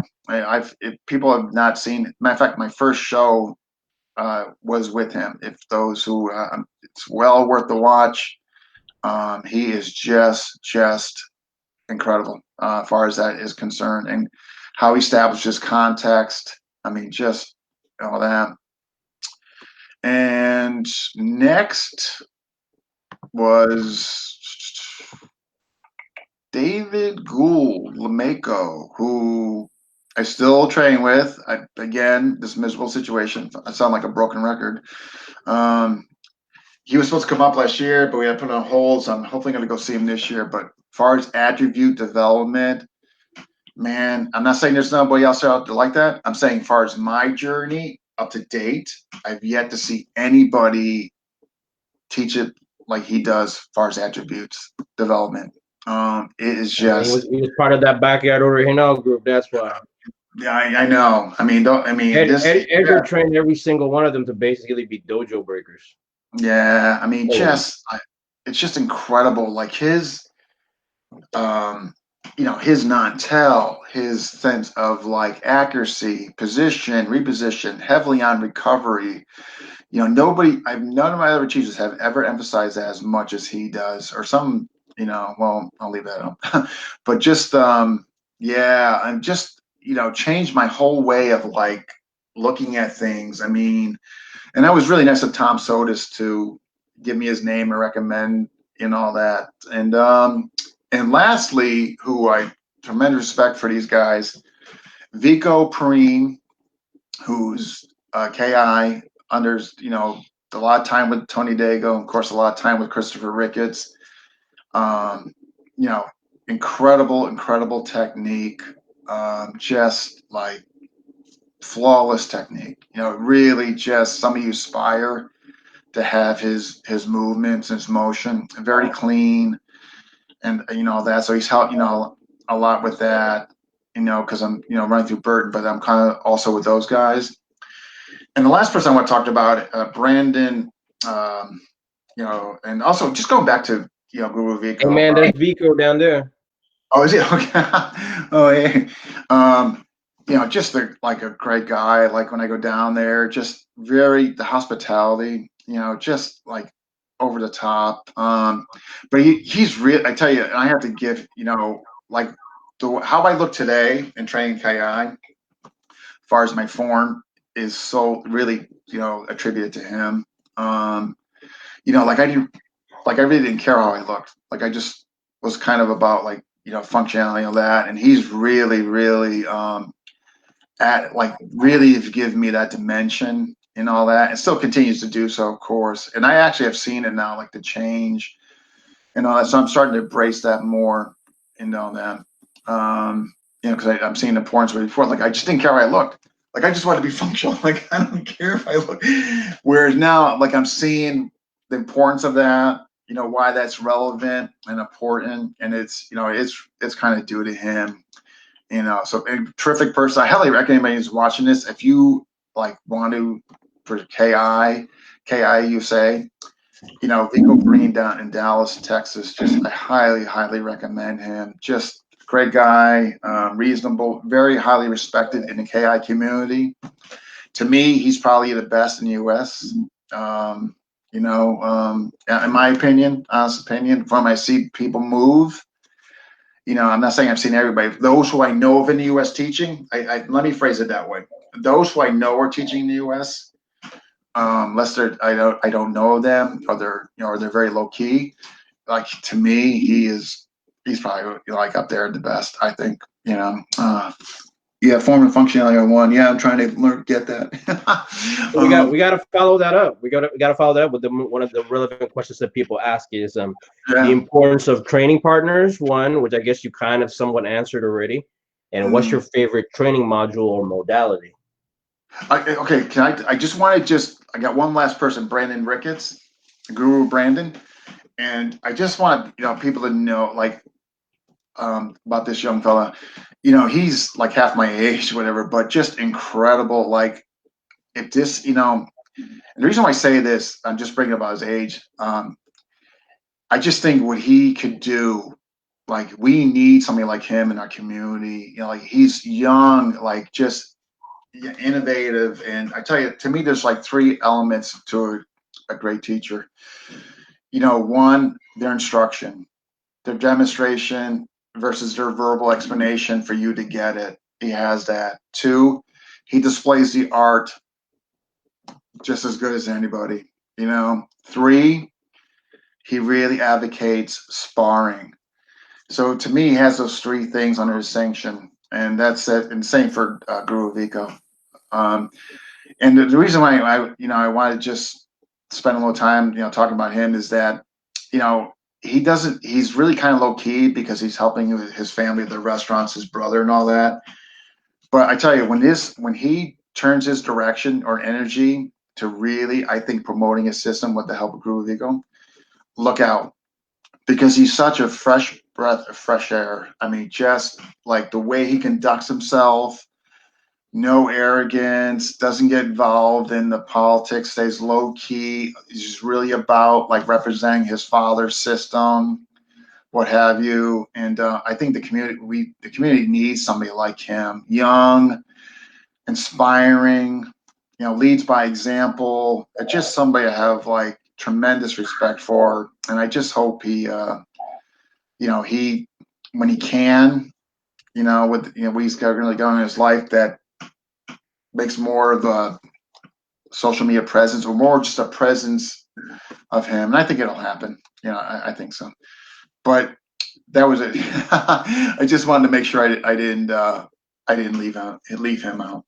People have not seen. Matter of fact, my first show was with him. If those who, it's well worth the watch. He is just incredible as far as that is concerned, and how he establishes context. I mean, just all that. And next was David Gould Lameko, who I still train with. Again, this miserable situation. I sound like a broken record. He was supposed to come up last year, but we had to put it on hold. So I'm hopefully going to go see him this year. But as far as attribute development, man, I'm not saying there's nobody else out there like that. I'm saying as far as my journey up to date, I've yet to see anybody teach it like he does as far as attributes development. It is just he was part of that backyard original group. That's why. yeah, I know. I mean, Edgar trained every single one of them to basically be dojo breakers. Yeah, I mean, it's just incredible. Like his, his non-tell, his sense of like accuracy, position, reposition, heavily on recovery. None of my other teachers have ever emphasized that as much as he does, or some, well, I'll leave that up. But just, yeah, and just, changed my whole way of like looking at things. I mean, and that was really nice of Tom Sotis to give me his name and recommend and all that. And lastly, who I tremendous respect for these guys, Vico Perrine, who's KI under a lot of time with Tony Dago, of course, a lot of time with Christopher Ricketts. You know, incredible technique, just like flawless technique. Really just somebody you aspire to have his movements, his motion, very clean, and that. So he's helped a lot with that. Because I'm running through Burton, but I'm kind of also with those guys. And the last person I want to talk about, Brandon, you know, and also just going back to, you know, Guru Hey Vico. man, there's Vico down there. Oh, is he? Okay. Oh, hey. You know, just like a great guy. Like when I go down there, just the hospitality, you know, just like over the top. But he's real. I tell you, I have to give, you know, like how I look today in training KI, as far as my form, is so really, you know, attributed to him. Um, you know, like I really didn't care how I looked. Like I just was kind of about like, you know, functionality and that. And he's really, really at like really give me that dimension and all that, and still continues to do so, of course. And I actually have seen it now, like the change and all that. So I'm starting to embrace that more and all that. You know, because I'm seeing the importance of it before. Like I just didn't care how I looked. Like I just wanted to be functional. Like I don't care if I look. Whereas now, like I'm seeing the importance of that. You know why that's relevant and important, and it's, you know, it's kind of due to him. You know, so a terrific person. I highly recommend anybody who's watching this. If you like want to for KI, you say, you know, Vico Green down in Dallas, Texas. Just I highly, highly recommend him. Just great guy, reasonable, very highly respected in the KI community. To me, he's probably the best in the U.S. You know, in my opinion, honest opinion, from I see people move. You know, I'm not saying I've seen everybody. Those who I know of in the U.S. teaching, let me phrase it that way. Those who I know are teaching in the U.S., unless I don't know them, or they're, you know, or they're very low key. Like to me, he's probably like up there the best. I think, you know. Yeah, form and functionality on one. Yeah, I'm trying to learn get that. We got to follow that up. We got to follow that up with one of the relevant questions that people ask is the Yeah. importance of training partners. One, which I guess you kind of somewhat answered already. And what's your favorite training module or modality? Okay, I just want to I got one last person, Brandon Ricketts, Guru Brandon, and I just want, you know, people to know like about this young fella. You know, he's like half my age, whatever, but just incredible. Like if this, you know, and the reason why I say this, I'm just bringing about his age. I just think what he could do, like we need somebody like him in our community. You know, like he's young, like just innovative. And I tell you, to me, there's like three elements to a great teacher. You know, one, their instruction, their demonstration versus their verbal explanation for you to get it. He has that. Two, he displays the art just as good as anybody. You know, three, he really advocates sparring. So to me, he has those three things under his sanction, and that's it. And same for Guru Vico. Um, and the reason why I want to just spend a little time, you know, talking about him is that, you know, he's really kind of low key because he's helping his family, the restaurants, his brother, and all that. But I tell you, when he turns his direction or energy to really, I think, promoting his system with the help of Guru Vigo, look out, because he's such a fresh breath of fresh air. I mean, just like the way he conducts himself, no arrogance, doesn't get involved in the politics, stays low key. He's just really about like representing his father's system, what have you. And I think the community needs somebody like him, young, inspiring, you know, leads by example. Just somebody I have like tremendous respect for, and I just hope you know, he when he can, you know, with, you know, what he's got really going in his life, that makes more of a social media presence or more just a presence of him. And I think it'll happen. You know, I think so. But that was it. I just wanted to make sure I didn't leave him out.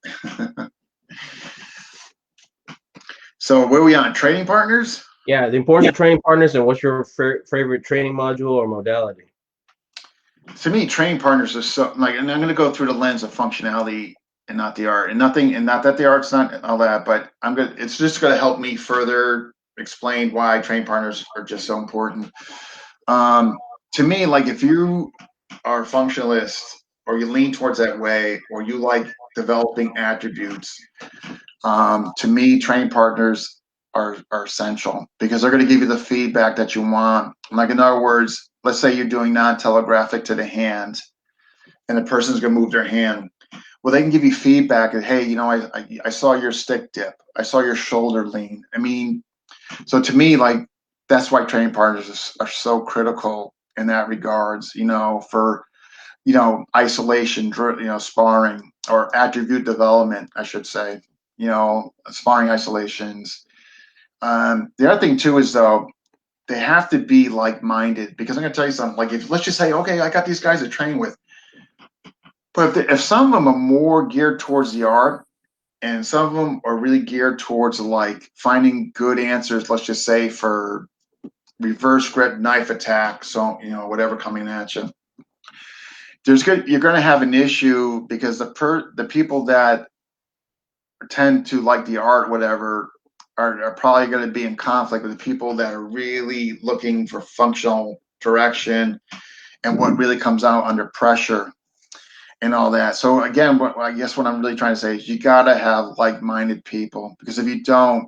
So where are we on? Training partners? Yeah, the importance of training partners, and what's your favorite training module or modality? To me, training partners are so like, and I'm going to go through the lens of functionality and not the art, and nothing, and not that the art's not all that, but it's just going to help me further explain why training partners are just so important. To me, like if you are a functionalist or you lean towards that way, or you like developing attributes, To me, training partners are essential because they're going to give you the feedback that you want. Like in other words, let's say you're doing non-telegraphic to the hand, and the person's going to move their hand. Well, they can give you feedback that, hey, I saw your stick dip. I saw your shoulder lean. I mean, so to me, like, that's why training partners are so critical in that regards, for, isolation, sparring or attribute development, I should say, sparring isolations. The other thing too is though, they have to be like-minded because I'm going to tell you something. Like, if let's just say, okay, I got these guys to train with, but if some of them are more geared towards the art and some of them are really geared towards like finding good answers, let's just say for reverse grip knife attack, so whatever coming at you, you're going to have an issue because the people that tend to like the art, whatever, are probably going to be in conflict with the people that are really looking for functional direction and what really comes out under pressure and all that. So again, I guess what I'm really trying to say is you got to have like-minded people, because if you don't,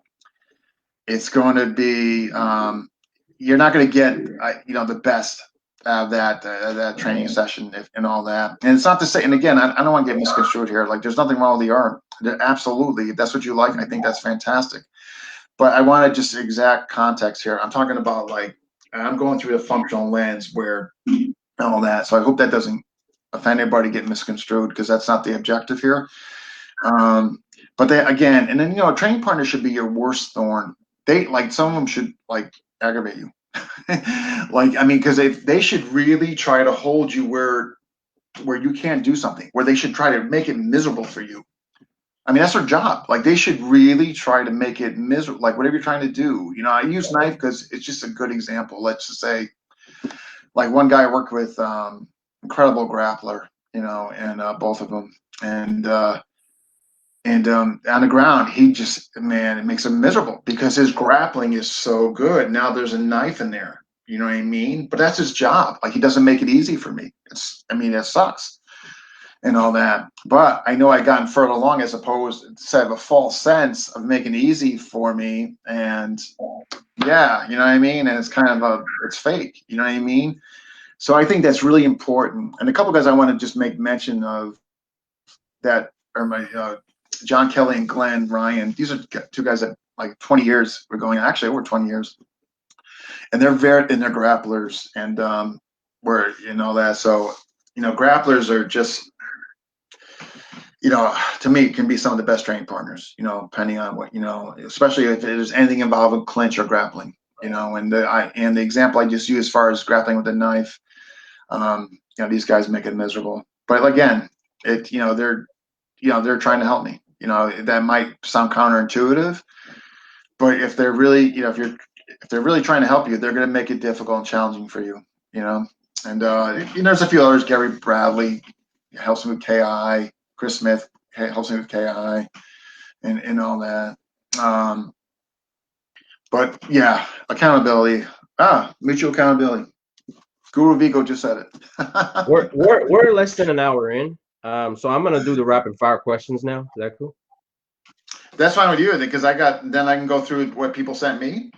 it's going to be you're not going to get the best out of that training session and all that. And it's not to say, and again, I don't want to get misconstrued here. Like, there's nothing wrong with the art. Absolutely, if that's what you like, I think that's fantastic. But I want to just exact context here. I'm talking about like I'm going through a functional lens where all that. So I hope that doesn't offend anybody, get misconstrued, because that's not the objective here. But they again, and then a training partner should be your worst thorn. They like some of them should like aggravate you. Like, I mean, because they should really try to hold you where you can't do something, where they should try to make it miserable for you. I mean, that's their job. Like, they should really try to make it miserable, like whatever you're trying to do. I use knife because it's just a good example. Let's just say, like, one guy I worked with, incredible grappler, and both of them, and on the ground, he just, man, it makes him miserable because his grappling is so good. Now there's a knife in there. You know what I mean? But that's his job. Like, he doesn't make it easy for me. It sucks and all that. But I know I gotten further along as opposed to have a false sense of making it easy for me. And yeah, you know what I mean? And it's kind of it's fake. You know what I mean? So I think that's really important. And a couple of guys I want to just make mention of that are my John Kelly and Glenn Ryan. These are two guys that like 20 years we're going, actually over 20 years. And they're grapplers, and we're that. So, grapplers are just, to me, can be some of the best training partners, depending on what, especially if there's anything involving clinch or grappling, and the example I just used as far as grappling with a knife, these guys make it miserable. But again, they're trying to help me. That might sound counterintuitive, but if they're really, if they're really trying to help you, they're going to make it difficult and challenging for you. And there's a few others. Gary Bradley helps me with KI. Chris Smith helps me with KI, and all that. But yeah, accountability. Mutual accountability. Guru Vigo just said it. we're less than an hour in. So I'm gonna do the rapid fire questions now. Is that cool? That's fine with you, because I can go through what people sent me.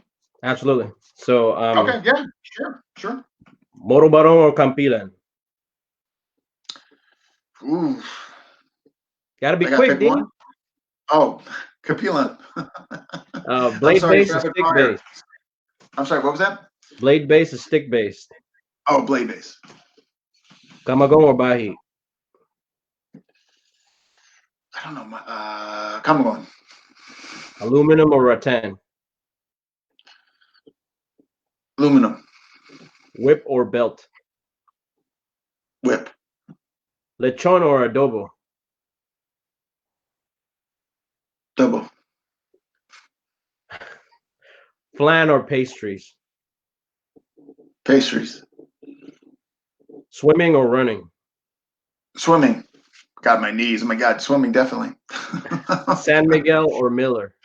Absolutely. So okay, yeah, sure. Moro Baron or Campilan? Ooh. Gotta be quick, Dean. Oh, Campilan. Blade based or stick based? I'm sorry, what was that? Blade based or stick based? Oh, blade based. Kamagon or Bahi? I don't know. Kamagon. Aluminum or rattan? Aluminum. Whip or belt? Whip. Lechon or adobo? Double. Flan or pastries? Pastries. Swimming or running? Swimming. God, my knees. Oh my God, swimming definitely. San Miguel or Miller?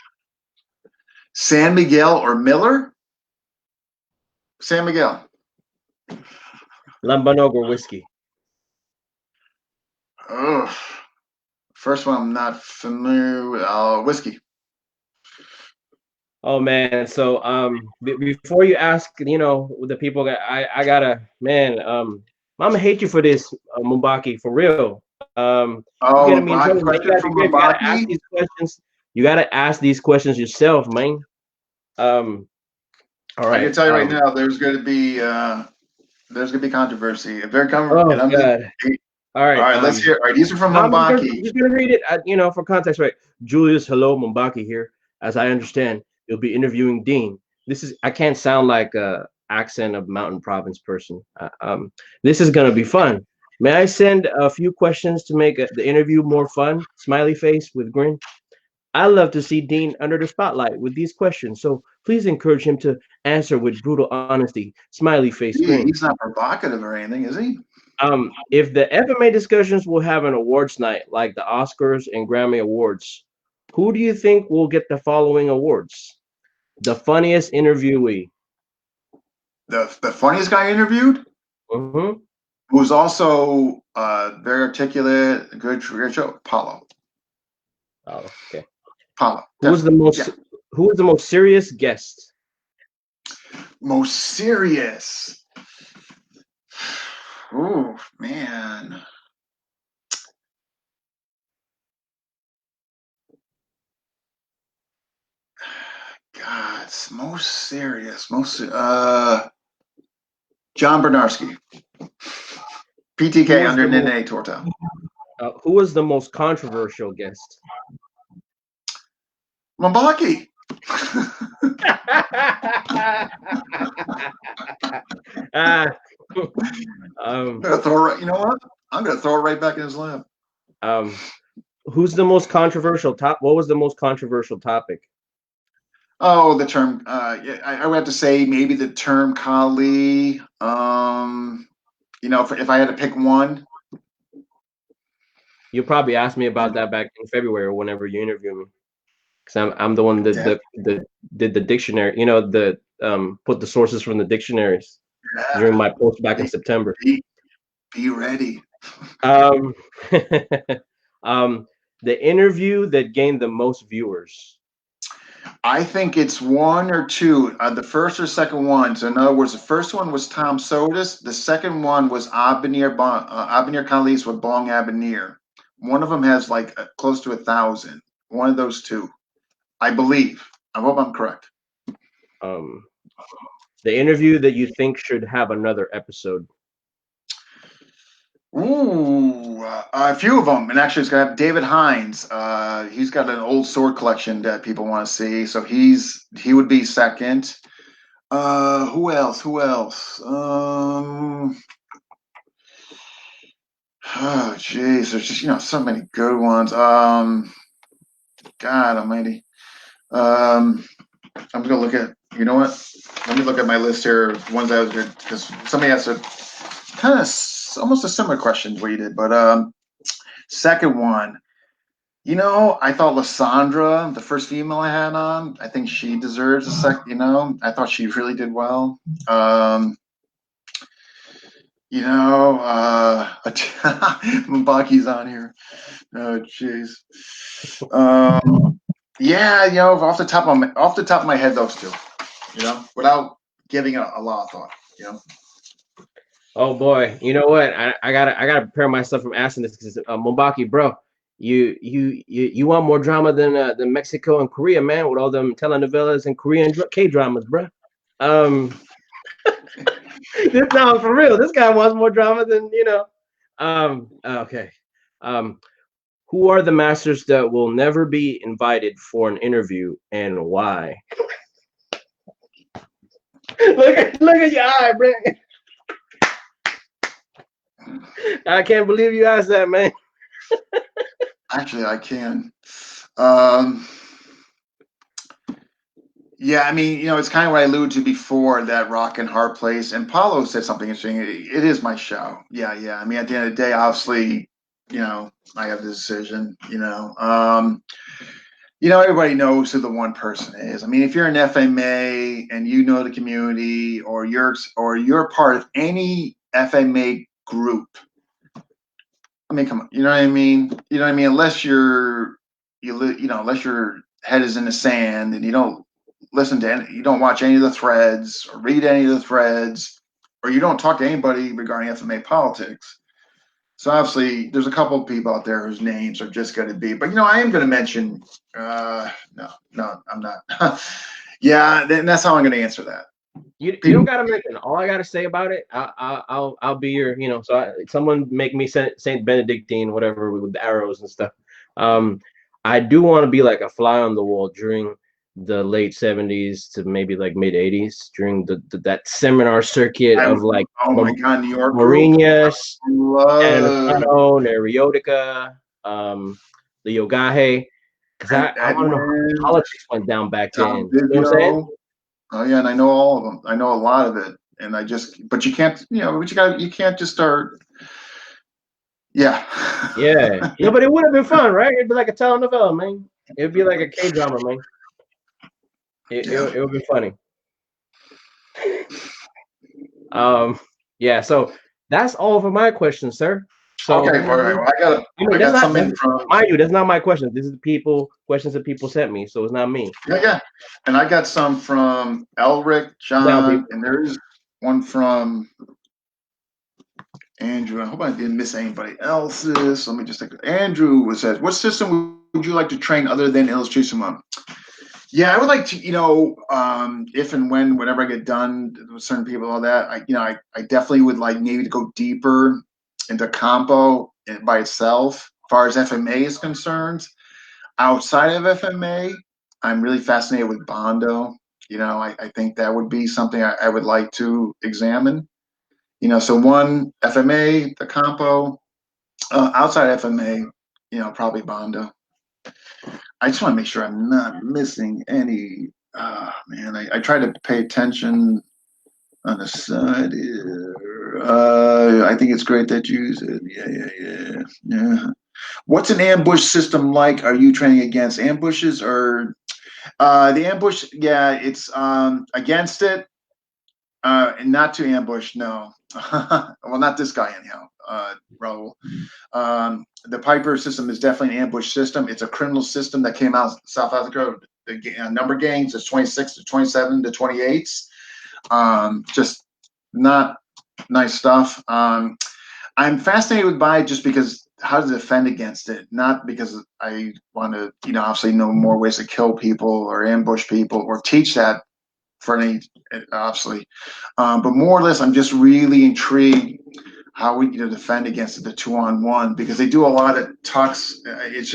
San Miguel or Miller? San Miguel. Lambanog or whiskey? Ugh. First one I'm not familiar with. Whiskey. Oh man, so before you ask, the people that I gotta, man, Mama hate you for this, Mubaki, for real. You're Oh, getting me in a trouble, man. question from You gotta ask Mabaki. these questions. You gotta ask these questions yourself, man. Um, all I can right. tell you right now, there's going to be controversy. If they're coming, Oh and I'm just God. All all right. right. Let's hear. All right, these are from I'm Mabaki. just gonna read it. For context, right? Julius, hello, Mumbaki here. As I understand, you'll be interviewing Dean. I can't sound like a accent of mountain province person. This is gonna be fun. May I send a few questions to make the interview more fun? Smiley face with grin. I love to see Dean under the spotlight with these questions, so please encourage him to answer with brutal honesty. Smiley face grin. He's not provocative or anything, is he? If the FMA discussions will have an awards night like the Oscars and Grammy Awards, who do you think will get the following awards? The funniest interviewee. The funniest guy interviewed, Mm-hmm. who's also very articulate, good show. Paulo. Oh, okay. Paulo. Who Yeah. is the most serious guest? Most serious. Oh man. God, most serious. John Bernarski. PTK under Nene Torta. Who is the most controversial guest? Mabaki. You know what? I'm gonna throw it right back in his lap. Who's the most controversial what was the most controversial topic? Oh, the term. Yeah, I would have to say maybe the term Kali. If I had to pick one. You probably asked me about that back in February or whenever you interviewed me, because I'm the one that did the dictionary. Put the sources from the dictionaries during my post back in September. Be ready. The interview that gained the most viewers. I think it's one or two. The first or second one. So in other words, the first one was Tom Sodas. The second one was Abinir Khalis with Bong Abinir. One of them has like close to 1,000. One of those two, I believe. I hope I'm correct. The interview that you think should have another episode. Ooh, a few of them, and actually, it's got to have David Hines. He's got an old sword collection that people want to see, so he would be second. Who else? Oh, jeez, there's just so many good ones. God Almighty. I'm gonna look at. You know what? Let me look at my list here. Ones I was good because somebody asked a kind of almost a similar question we did, but second one. I thought Lysandra, the first female I had on, I think she deserves a second. I thought she really did well. Mbaki's on here. Oh, jeez. Yeah, off the top of my head, those two. Without giving a lot of thought. Oh boy, you know what? I gotta prepare myself from asking this because Mobaki, bro, you want more drama than Mexico and Korea, man, with all them telenovelas and Korean K dramas, bro. No, for real, this guy wants more drama than Okay. Who are the masters that will never be invited for an interview and why? look at your eye, bro. I can't believe you asked that, man. Actually, I can. Yeah, I mean, it's kind of what I alluded to before, that rock and hard place. And Paulo said something interesting. It is my show. Yeah. I mean, at the end of the day, obviously, I have the decision. Everybody knows who the one person is. I mean, if you're an FMA and you know the community, or you're part of any FMA group, I mean, come on, you know what I mean? You know what I mean? Unless unless your head is in the sand and you don't you don't watch any of the threads or read any of the threads, or you don't talk to anybody regarding FMA politics. So obviously, there's a couple of people out there whose names are just going to be, but I am going to mention. No, I'm not. Yeah, then that's how I'm going to answer that. You don't gotta mention. All I gotta say about it, I'll be your, So someone make me Saint Benedictine, whatever, with the arrows and stuff. I do want to be like a fly on the wall during the late 70s to maybe like mid 80s during that seminar circuit of like Oh my God, New York group. Marinas, Love. Neriotica, the Yogahe, because I want to know how Edmund, politics went down back then. Tom You know what I'm saying? Bivio. Oh yeah, and I know all of them. I know a lot of it, and but you can't, you can't just start. Yeah. Yeah, but it would have been fun, right? It'd be like a telenovela, man. It'd be like a K-drama, man. It would be funny. Yeah. So that's all for my questions, sir. So Okay, all right. Well, I got something from. Mind you, that's not my questions. This is questions that people sent me, so it's not me. Yeah, and I got some from Elric, John, and there's one from Andrew. I hope I didn't miss anybody else's. Let me just think. Andrew says, "What system would you like to train other than Illustration?" Yeah, I would like to, if and whenever I get done with certain people, all that, I definitely would like maybe to go deeper into compo by itself, as far as FMA is concerned. Outside of FMA, I'm really fascinated with Bondo. I think that would be something I would like to examine. So one FMA, the compo, outside FMA, probably Bondo. I just want to make sure I'm not missing any. Man, I try to pay attention on the side here. I think it's great that you use it. Yeah. What's an ambush system like? Are you training against ambushes or the ambush? Yeah, it's against it. And not to ambush, no. Well, not this guy anyhow, Raul. The Piper system is definitely an ambush system. It's a criminal system that came out of South Africa. The number games is 26 to 27 to 28s. Just not nice stuff. I'm fascinated by it just because how to defend against it, not because I want to, obviously know more ways to kill people or ambush people or teach that for any, obviously. But more or less, I'm just really intrigued how we defend against the 2-on-1 because they do a lot of tucks. And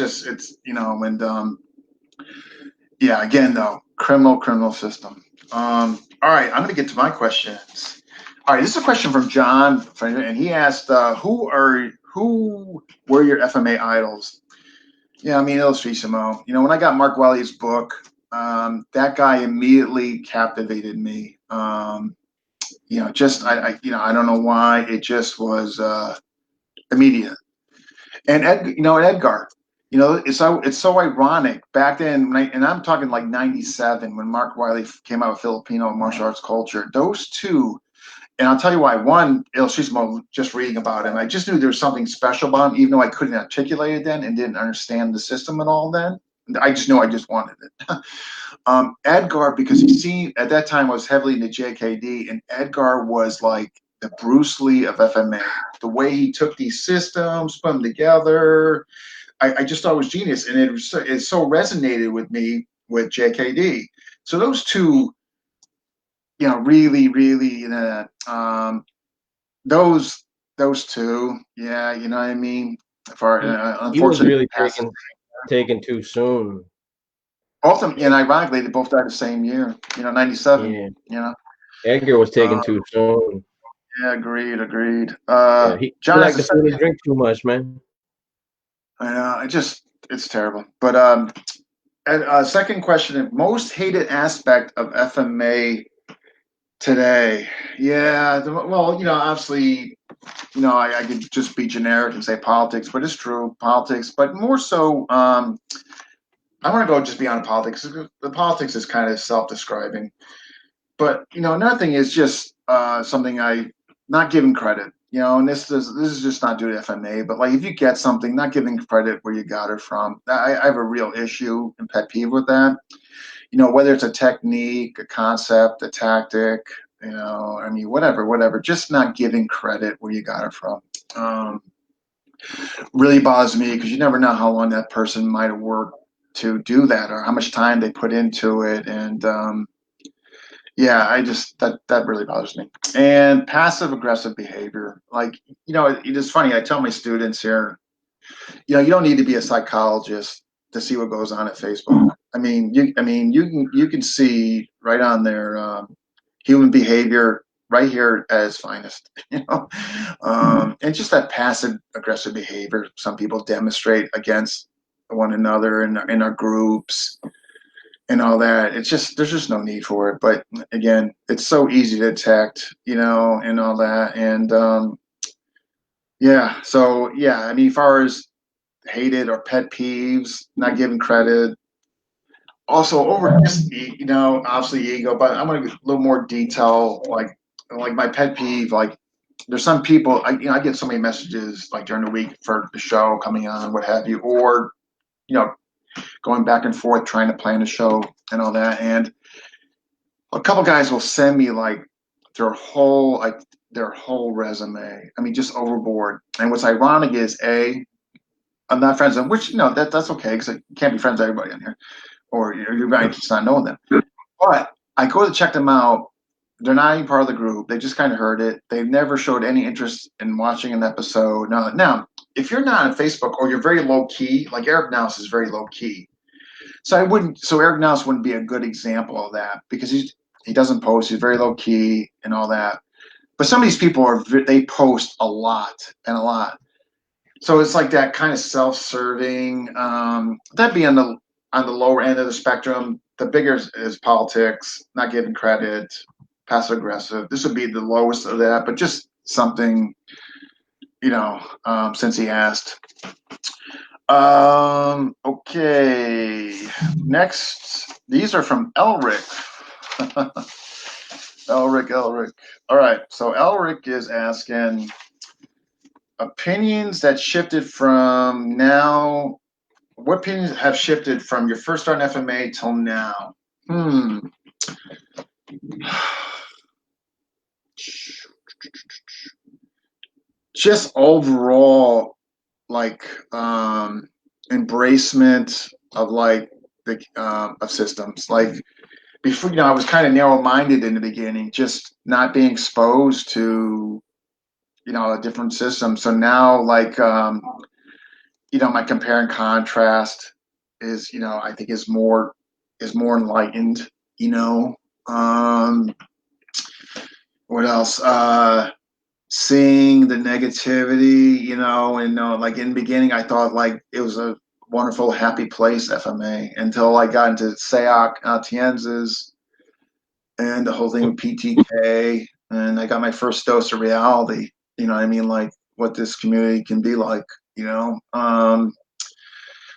yeah, again though, criminal system. All right, I'm going to get to my questions. All right, this is a question from John, and he asked, who were your FMA idols? Yeah, I mean, Illustrissimo. When I got Mark Wiley's book, that guy immediately captivated me. I don't know why, it just was immediate. And Edgar, it's so ironic back then, and I'm talking like '97 when Mark Wiley came out with Filipino martial arts culture. Those two, and I'll tell you why. One, Illustrissimo, just reading about him, I just knew there was something special about him, even though I couldn't articulate it then and didn't understand the system and all then. I just knew I just wanted it. Edgar, because at that time I was heavily into JKD, and Edgar was like the Bruce Lee of FMA. The way he took these systems, put them together, I just thought it was genius, and it so resonated with me with JKD. So those two, really, those two, yeah, you know what I mean. He was Unfortunately, really taken too soon. both of them, and ironically, they both died the same year. 97. Yeah. Edgar was taken too soon. Yeah, agreed. He John liked to drink too much, man. I know, it's terrible. But second question: most hated aspect of FMA today? Yeah, obviously, I could just be generic and say politics, but it's true, politics. But more so, I want to go just beyond politics. The politics is kind of self-describing. But another thing is just something I not giving credit. you know, and this is just not due to FMA, but like if you get something, not giving credit where you got it from, I have a real issue and pet peeve with that. You know, whether it's a technique, a concept, a tactic, you know, I mean, whatever, just not giving credit where you got it from. Really bothers me because you never know how long that person might have worked to do that or how much time they put into it. And yeah, I just that really bothers me. And passive aggressive behavior, like you know, it's funny. I tell my students here, you know, you don't need to be a psychologist to see what goes on at Facebook. You can see right on there human behavior right here at its finest. You know, and just that passive aggressive behavior some people demonstrate against one another in our groups and all that. It's just there's just no need for it. But again, it's so easy to detect, you know, and all that. And yeah, so yeah, I mean, as far as hated or pet peeves, not giving credit. Also, over just you know, obviously ego, but I'm gonna get a little more detail. Like my pet peeve, like there's some people, I get so many messages like during the week for the show coming on, what have you, or you know, going back and forth trying to plan a show and all that. And a couple guys will send me like their whole like their whole resume. I mean, just overboard. And what's ironic is I'm not friends with them, which you know that's okay because I can't be friends with everybody on here, or you might just not know them. But I go to check them out. They're not even part of the group. They just kind of heard it. They've never showed any interest in watching an episode. Now, if you're not on Facebook or you're very low key, like Eric Nouse is very low key. So Eric Nouse wouldn't be a good example of that because he doesn't post. He's very low key and all that. But some of these people they post a lot and a lot. So it's like that kind of self-serving. That'd be on the lower end of the spectrum. The bigger is politics, not giving credit, passive aggressive. This would be the lowest of that, but just something, you know, since he asked. Okay. Next, these are from Elric. Elric. All right. So Elric is asking opinions that shifted from now. What opinions have shifted from your first start in FMA till now? Just overall, like embracement of like the of systems. Like before, you know, I was kind of narrow-minded in the beginning, just not being exposed to, you know, a different system. So now, like, you know, my compare and contrast is, you know, I think is more enlightened. You know, what else? Seeing the negativity, you know, and like in the beginning, I thought like it was a wonderful, happy place, FMA, until I got into SEAC Tienzes and the whole thing with PTK, and I got my first dose of reality. You know what I mean? Like what this community can be like, you know?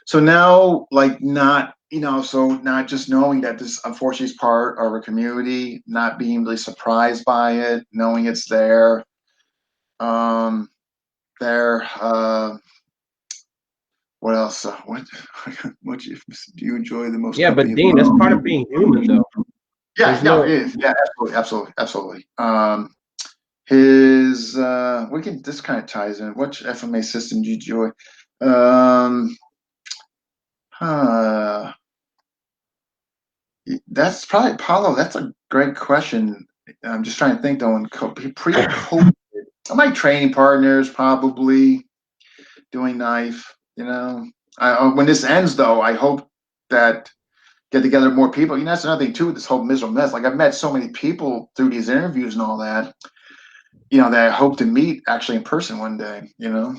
So now, like, not, you know, so not just knowing that this unfortunately is part of our community, not being really surprised by it, knowing it's there. Um, there. What else? What do you enjoy the most? Yeah, but Dean, that's part of being human, though. Yeah, no, it is. Yeah, absolutely. We can. This kind of ties in. Which FMA system do you enjoy? That's probably Paulo. That's a great question. I'm just trying to think though. In pre-COVID, my training partners probably doing knife. You know, when this ends though, I hope that get together more people. You know, that's another thing too with this whole miserable mess. Like I've met so many people through these interviews and all that. You know, that I hope to meet actually in person one day. You know,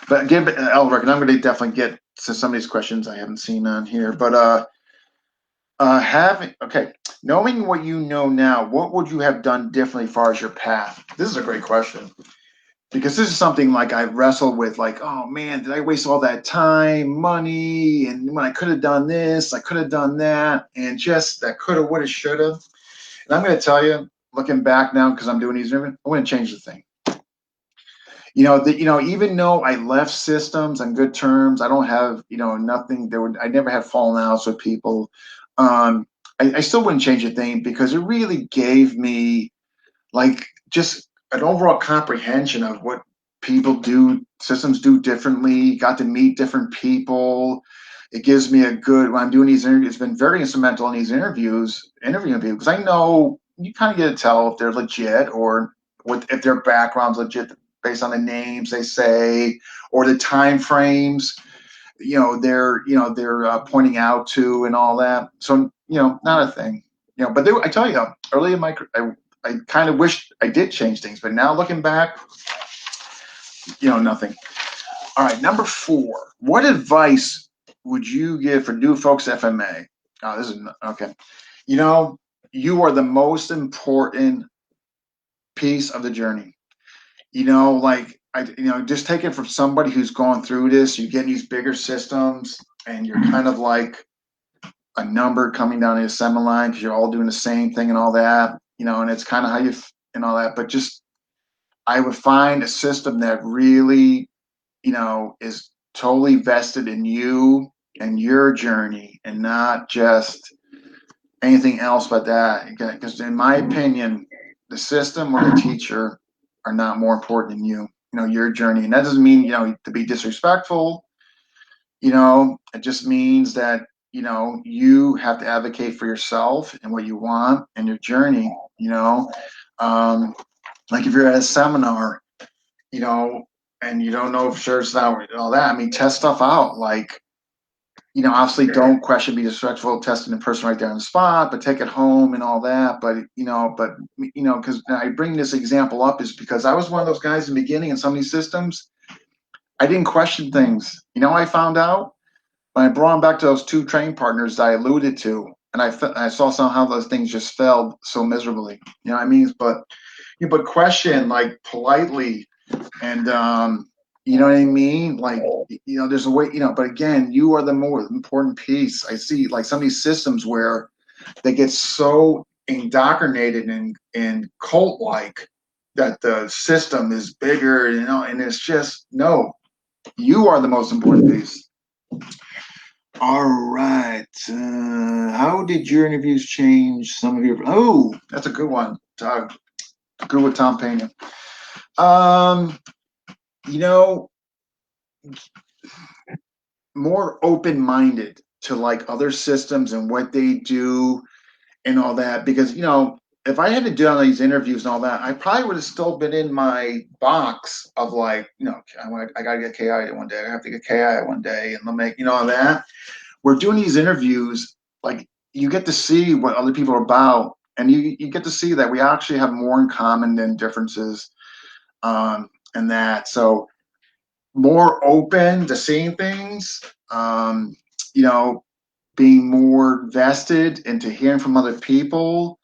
but give Elric, and I'm going to definitely get to some of these questions I haven't seen on here. But knowing what you know now, what would you have done differently as far as your path? This is a great question because this is something like I wrestled with, like, oh man, did I waste all that time, money, and when I could have done this, I could have done that, and just that coulda, woulda, shoulda. And I'm going to tell you, looking back now, because I'm doing these interviews, I wouldn't change the thing. Even though I left systems on good terms, I don't have, nothing. I never had fallen outs with people. I still wouldn't change a thing because it really gave me like just an overall comprehension of what systems do differently. Got to meet different people. It gives me when I'm doing these interviews, it's been very instrumental in these interviewing people, because I know you kind of get to tell if they're legit or if their background's legit based on the names they say or the time frames they're pointing out to and all that. So not a thing. But I tell you, early in my career, I kind of wish I did change things, but now looking back, nothing. All right, number 4. What advice would you give for new folks at FMA? Oh, this is okay. You are the most important piece of the journey. Just take it from somebody who's gone through this. You get in these bigger systems, and you're kind of like a number coming down the assembly line because you're all doing the same thing and all that. And it's kind of how you and all that. But just I would find a system that really, is totally vested in you and your journey, and not just anything else but that. Because in my opinion, the system or the teacher are not more important than you. Your journey, and that doesn't mean to be disrespectful. It just means that you have to advocate for yourself and what you want and your journey. Like if you're at a seminar, and you don't know for sure it's not and all that. I mean, test stuff out. Like, obviously don't question, be disrespectful, testing the person right there on the spot, but take it home and all that. But, because I bring this example up is because I was one of those guys in the beginning in some of these systems. I didn't question things. I found out when I brought them back to those 2 train partners that I alluded to, and I saw somehow those things just failed so miserably. You know what I mean? But question like politely, and you know what I mean? Like, there's a way, but again, you are the more important piece. I see like some of these systems where they get so indoctrinated and cult-like that the system is bigger, and it's just, no, you are the most important piece. All right. How did your interviews change some of your, that's a good one, Doug. Good with Tom Pena. More open-minded to like other systems and what they do and all that, because if I had to do all these interviews and all that, I probably would have still been in my box of like, I gotta get KI one day, I have to get KI one day, and they'll make all that. We're doing these interviews, like you get to see what other people are about, and you get to see that we actually have more in common than differences, and that. So more open to seeing things, being more vested into hearing from other people,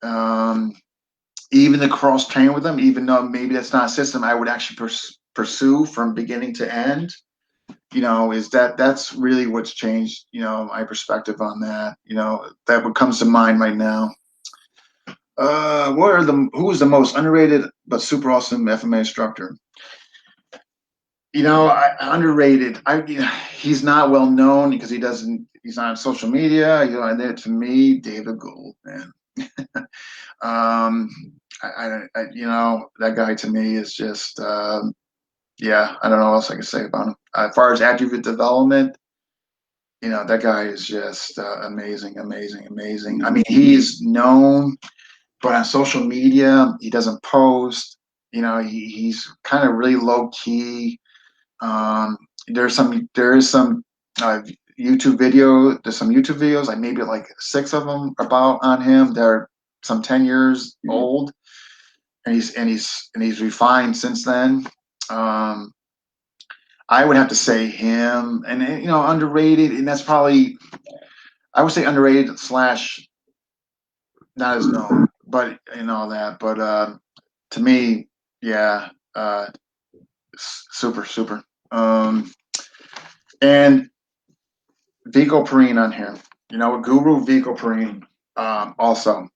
even to cross train with them, even though maybe that's not a system I would actually pursue from beginning to end. Is that's really what's changed, my perspective on that, that what comes to mind right now. Who's the most underrated but super awesome FMA instructor? Underrated. He's not well known because he's not on social media. To me, David Gould, man. That guy to me is just, yeah, I don't know what else I can say about him. As far as attribute development, that guy is just amazing. I mean, he's known, but on social media, he doesn't post. He's kind of really low key. There is some YouTube video. There's some YouTube videos, like maybe like 6 of them about on him. They're some 10 years old, and he's refined since then. I would have to say him, and underrated, and that's probably, I would say underrated / not as known, but that. But to me, yeah, super. And Vico Perrine on here, Guru Vico Perrine, also.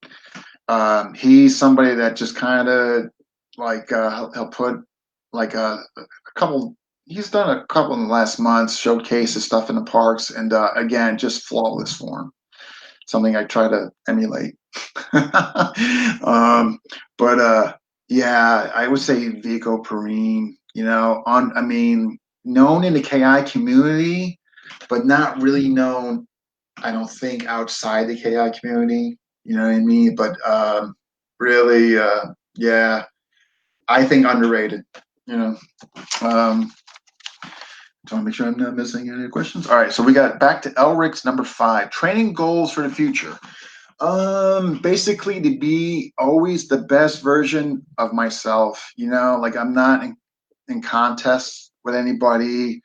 He's somebody that just kind of like he'll put like a couple. He's done a couple in the last months, showcases stuff in the parks, and again, just flawless form. Something I try to emulate. um, but yeah, I would say Vico Perrine. I mean, known in the KI community, but not really known. I don't think outside the KI community. You know what I mean? But really, yeah, I think underrated. You know. So I want to make sure I'm not missing any questions. All right, so we got back to Elric's number 5, training goals for the future. Basically to be always the best version of myself. Like I'm not in contests with anybody.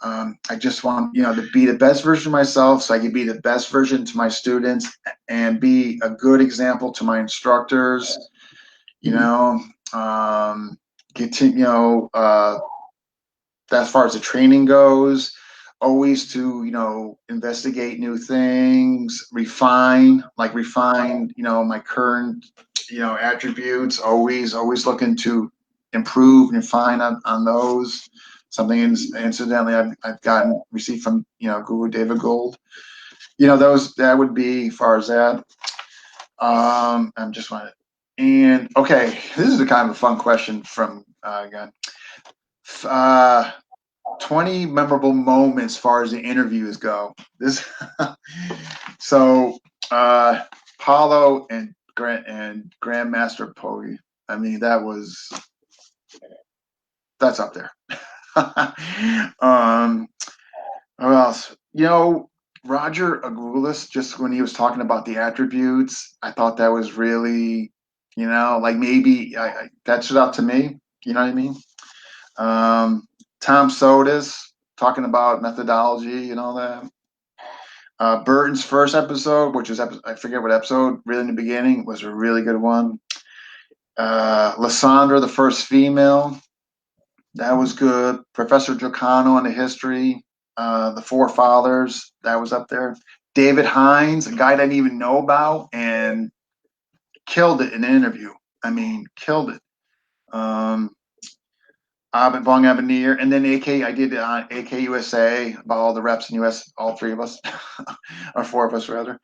I just want, to be the best version of myself so I can be the best version to my students and be a good example to my instructors, get to, as far as the training goes, always to investigate new things, refine my current attributes, always looking to improve and refine on those. Something incidentally I've gotten received from Guru David Gold. Those that would be as far as that. I'm just want to, and okay, this is a kind of a fun question from again. 20 memorable moments as far as the interviews go. This so Paulo and Grandmaster Poggi. I mean, that's up there. Who else? Roger Agulis, just when he was talking about the attributes, I thought that was really, like maybe that stood out to me. You know what I mean? Tom Sodas talking about methodology and all that. Burton's first episode, which was I forget what episode, really in the beginning, was a really good one. Lysandra, the first female, that was good. Professor Jocano on the history, the forefathers, that was up there. David Hines, a guy I didn't even know about, and killed it in an interview. I mean, killed it. Bong Avenir, and then I did AK USA about all the reps in US, all 3 of us, or 4 of us rather.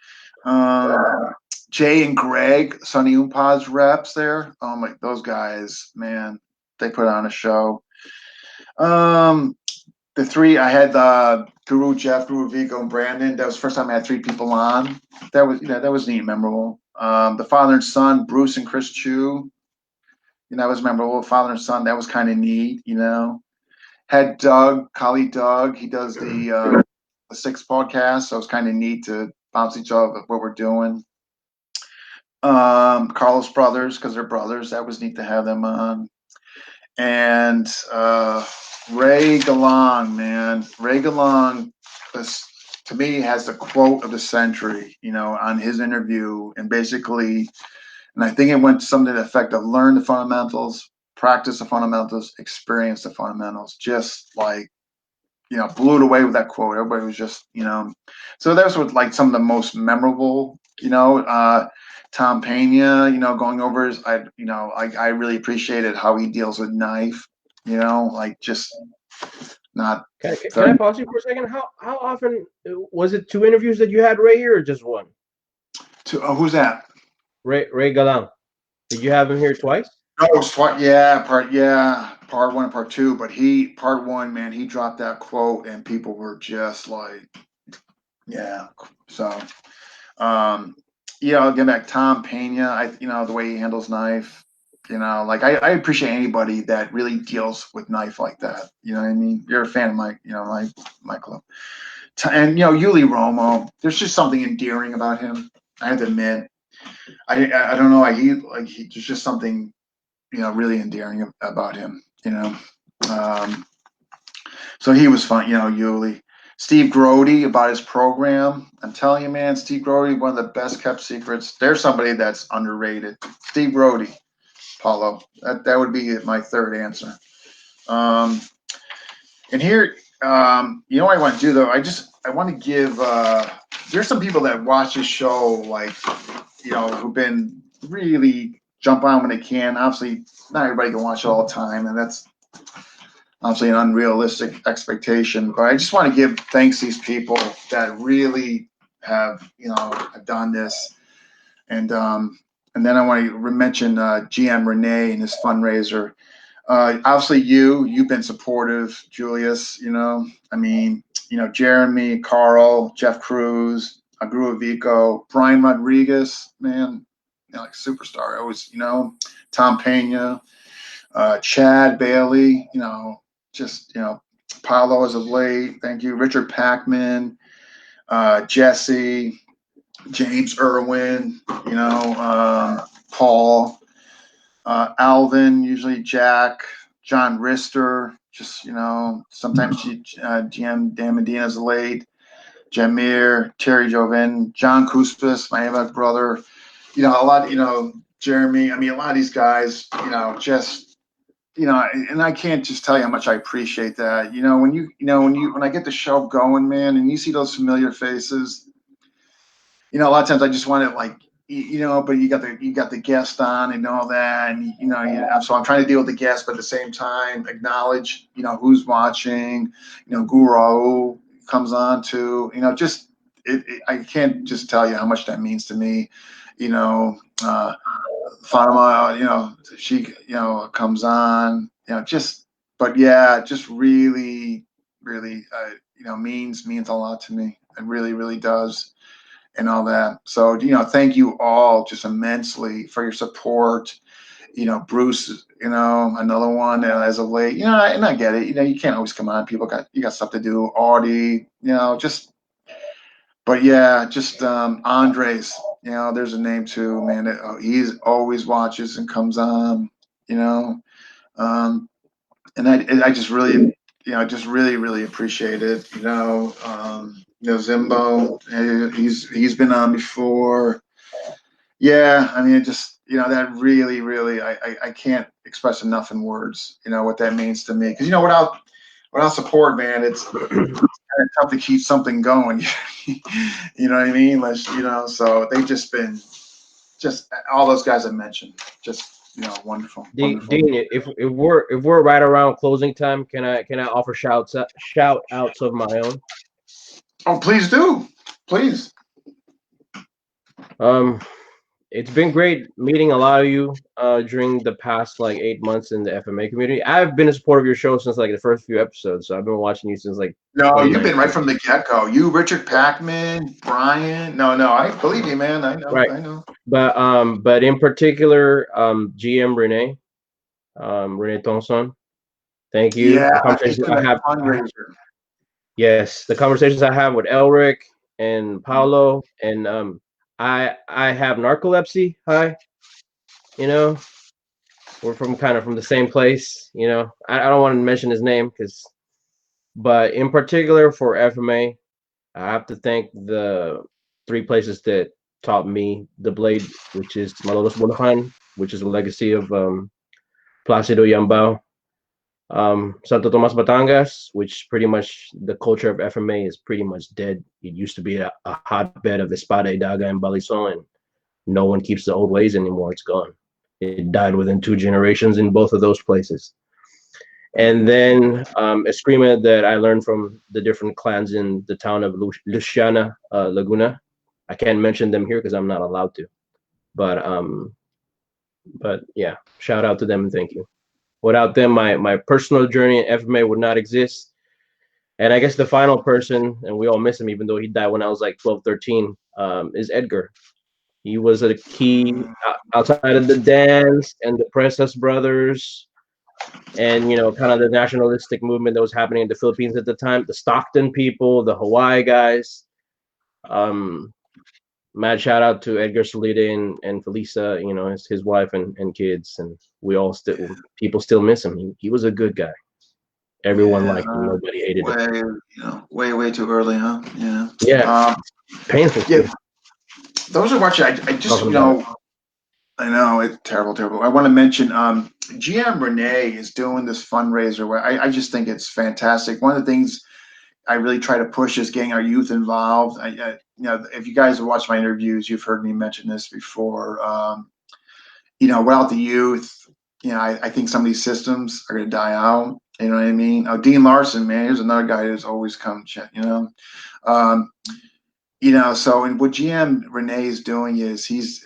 Jay and Greg, Sonny Umpah's reps there. Oh my, those guys, man, they put on a show. The 3 I had Guru Jeff, Guru Vico, and Brandon. That was the first time I had 3 people on. That was neat, memorable. The father and son, Bruce and Chris Chu. That was memorable. Father and son, that was kind of neat. Had Doug, colleague Doug. He does the 6 podcast, so it's kind of neat to bounce each other what we're doing. Carlos brothers, because they're brothers. That was neat to have them on. And Ray Galang, man. Ray Galang, to me, has the quote of the century, on his interview. And basically, and I think it went to something to the effect of learn the fundamentals, practice the fundamentals, experience the fundamentals. Just like, blew it away with that quote. Everybody was just, so that was what, like, some of the most memorable, Tom Pena, going over his, I really appreciated how he deals with knife, like just not. Can I pause you for a second? How often was it 2 interviews that you had Ray here, or just 1? Who's that? Ray Galang. Did you have him here twice? No, it was twice. Yeah, part 1 and part 2. But part 1, man, he dropped that quote, and people were just like, yeah. So, I'll get back Tom Pena. The way he handles knife. Like I appreciate anybody that really deals with knife like that. You know what I mean? You're a fan of my club. And Yuli Romo. There's just something endearing about him. I have to admit. I don't know. There's just something really endearing about him. So he was fun. Yuli. Steve Grody about his program. I'm telling you, man, Steve Grody, one of the best kept secrets. There's somebody that's underrated. Steve Grody, Paulo. That would be my 3rd answer. And here, what I want to do though, I want to give. There's some people that watch this show, like, who've been really jump on when they can. Obviously, not everybody can watch it all the time, and that's obviously an unrealistic expectation. But I just want to give thanks to these people that really have, have done this. And then I want to mention GM Renee and his fundraiser. Obviously, you've been supportive, Julius. I mean, Jeremy, Carl, Jeff Cruz, Agua Vico, Brian Rodriguez, man, like superstar. Always, Tom Pena, Chad Bailey, just Paulo as of late. Thank you, Richard Packman, Jesse, James Irwin, Paul, Alvin, usually Jack, John Rister, just, sometimes GM Dan Medina's late, Jamir, Terry Joven, John Kuspis, my Ava brother, a lot, Jeremy, I mean, a lot of these guys, just, and I can't just tell you how much I appreciate that. When I get the show going, man, and you see those familiar faces, a lot of times I just want to but you got the guest on and all that, and so I'm trying to deal with the guest, but at the same time acknowledge who's watching, Guru comes on too, just I can't just tell you how much that means to me, Fatima, she comes on, but yeah, just really, really, means a lot to me. It really, really does. And all that. So, thank you all just immensely for your support. Bruce, another one as of late, and I get it. You can't always come on. You got stuff to do. Audie, but yeah, just Andres, there's a name too, man. He's always watches and comes on, and I just really, just really, really appreciate it. Zimbo, he's been on before. Yeah, I mean, it just, that really, really, I can't express enough in words, what that means to me. Because, without support, man, it's kind of tough to keep something going. You know what I mean? So they've just been, all those guys I mentioned, just, wonderful, wonderful. Dean, if we're right around closing time, can I offer shout outs of my own? Oh, please do, please. It's been great meeting a lot of you during the past 8 months in the FMA community. I've been a supporter of your show since the first few episodes, so I've been watching you since No, you've been right from the get-go. You, Richard Packman, Brian. No, I believe you, man. I know, right. I know. But in particular, GM Renee, Renee Thompson. Thank you. Yeah, the conversations I have. Fundraiser. Yes, the conversations I have with Elric and Paulo, and I have narcolepsy. Hi, we're from the same place. I don't want to mention his name but in particular for FMA, I have to thank the three places that taught me the blade, which is Malolos Bulacan, which is a legacy of Placido Yambao. Santo Tomas Batangas, which pretty much the culture of FMA is pretty much dead. It used to be a hotbed of Espada y Daga and Balisong, and no one keeps the old ways anymore. It's gone. It died within 2 generations in both of those places. And then Eskrima that I learned from the different clans in the town of Luciana, Laguna. I can't mention them here because I'm not allowed to. But yeah, shout out to them and thank you. Without them, my personal journey in FMA would not exist. And I guess the final person, and we all miss him, even though he died when I was 12, 13, is Edgar. He was a key outside of the dance and the Princess Brothers, and kind of the nationalistic movement that was happening in the Philippines at the time. The Stockton people, the Hawaii guys. Mad shout out to Edgar Solida and Felisa, his wife and kids, and people still miss him. He was a good guy. Everyone liked him. Nobody hated him. Way too early, huh? Yeah. Yeah. Painful. Yeah. Those are watching. I just I know it's terrible. I want to mention GM Renee is doing this fundraiser where I just think it's fantastic. One of the things I really try to push is getting our youth involved. If you guys have watched my interviews, you've heard me mention this before. without the youth, I think some of these systems are going to die out. You know what I mean? Oh, Dean Larson, man, here's another guy who's always come check. Um, so and what GM Renee is doing is he's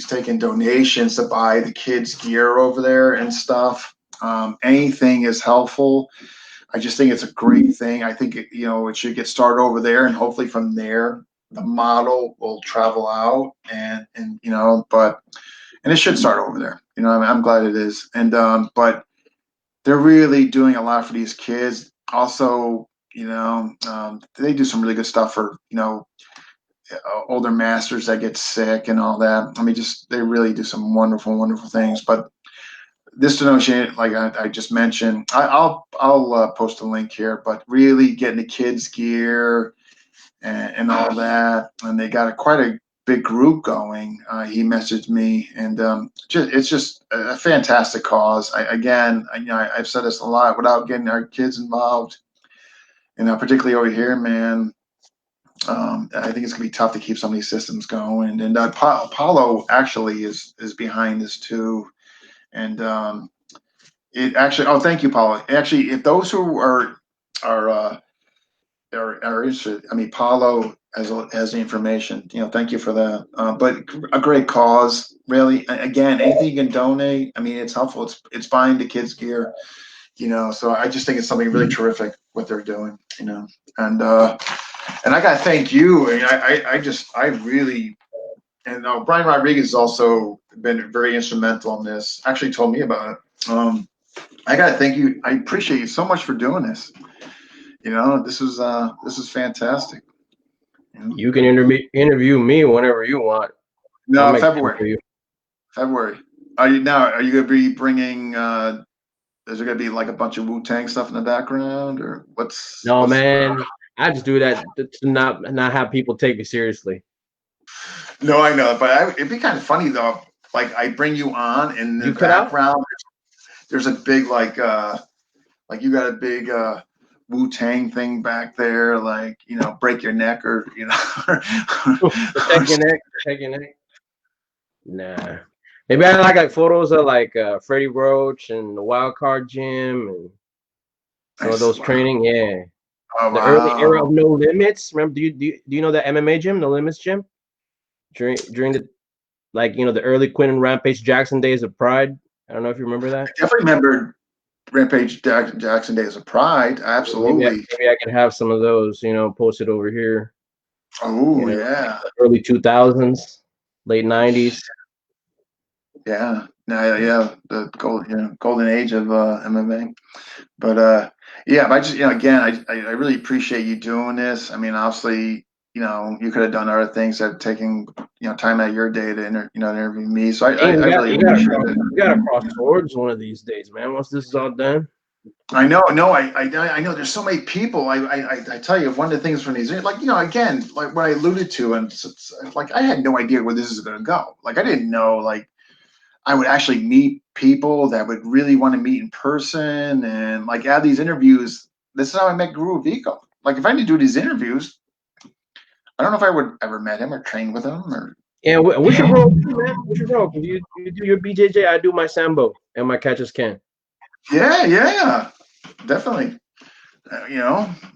taking donations to buy the kids gear over there and stuff. Anything is helpful. I just think it's a great thing. I think it should get started over there, and hopefully from there the model will travel out, but it should start over there. I'm glad it is, and but they're really doing a lot for these kids. Also, they do some really good stuff for older masters that get sick and all that. I mean, just they really do some wonderful, wonderful things. But this donation, like I just mentioned, I'll post a link here. But really getting the kids gear and all that, and they got quite a big group going. He messaged me, and it's just a fantastic cause. I've said this a lot. Without getting our kids involved, particularly over here, man. I think it's gonna be tough to keep some of these systems going. And Apollo actually is behind this too. And it actually, oh, thank you, Paulo. Actually, if those who are interested, I mean, Paulo has the information. Thank you for that. But a great cause, really. Again, anything you can donate. I mean, it's helpful. It's buying the kids gear. So I just think it's something really terrific what they're doing. And I got to thank you. I really, and Brian Rodriguez has also been very instrumental in this. Actually, told me about it. I got to thank you. I appreciate you so much for doing this. This is fantastic. You can interview me whenever you want. No, February. February. Are you going to be bringing? Is there going to be like a bunch of Wu-Tang stuff in the background, or what's? No, man. I just do that to not have people take me seriously. No, I know, but it'd be kind of funny though. Like I bring you on, and in the background, there's a big like you got a big Wu-Tang thing back there, like break your neck or Take your neck. Nah. Maybe I like photos of like Freddie Roach and the Wild Card Gym and some of those training. Yeah. Oh, the early era of No Limits. Remember? Do you know that MMA gym, No Limits gym? During the the early Quinn and Rampage Jackson days of Pride. I don't know if you remember that. I definitely remember Rampage Jackson days of Pride. Absolutely. Maybe I could have some of those, posted over here. Oh yeah. Early 2000s, late 90s. Yeah. Yeah. The golden age of MMA. But yeah, but I just again, I really appreciate you doing this. I mean, obviously, you could have done other things that taking time out of your day to interview me. So I really appreciate it. You gotta cross swords one of these days, man. Once this is all done. I know. No, I know. There's so many people. I tell you, one of the things from these, like again, like what I alluded to, and it's like I had no idea where this is going to go. Like I didn't know, like I would actually meet people that would really want to meet in person, and like add these interviews. This is how I met Guru Vico. Like if I didn't do these interviews, I don't know if I would ever met him or trained with him or. Yeah, we should roll, man. We should roll. You do your BJJ, I do my Sambo and my catch as can. Yeah, definitely. I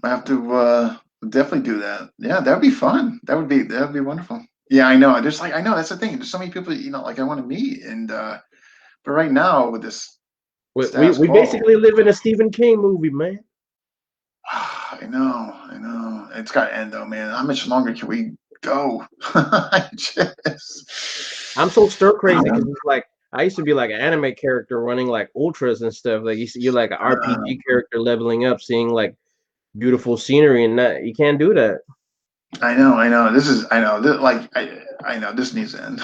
have to definitely do that. Yeah, that'd be fun. That'd be wonderful. Yeah, I know. I know that's the thing. There's so many people like I want to meet, and but right now with this, we basically live in a Stephen King movie, man. I know. It's got to end though, man. How much longer can we go? I'm so stir crazy because it's like I used to be like an anime character running like ultras and stuff. Like you're like an RPG character leveling up, seeing like beautiful scenery, and that you can't do that. I know. I know. This needs to end.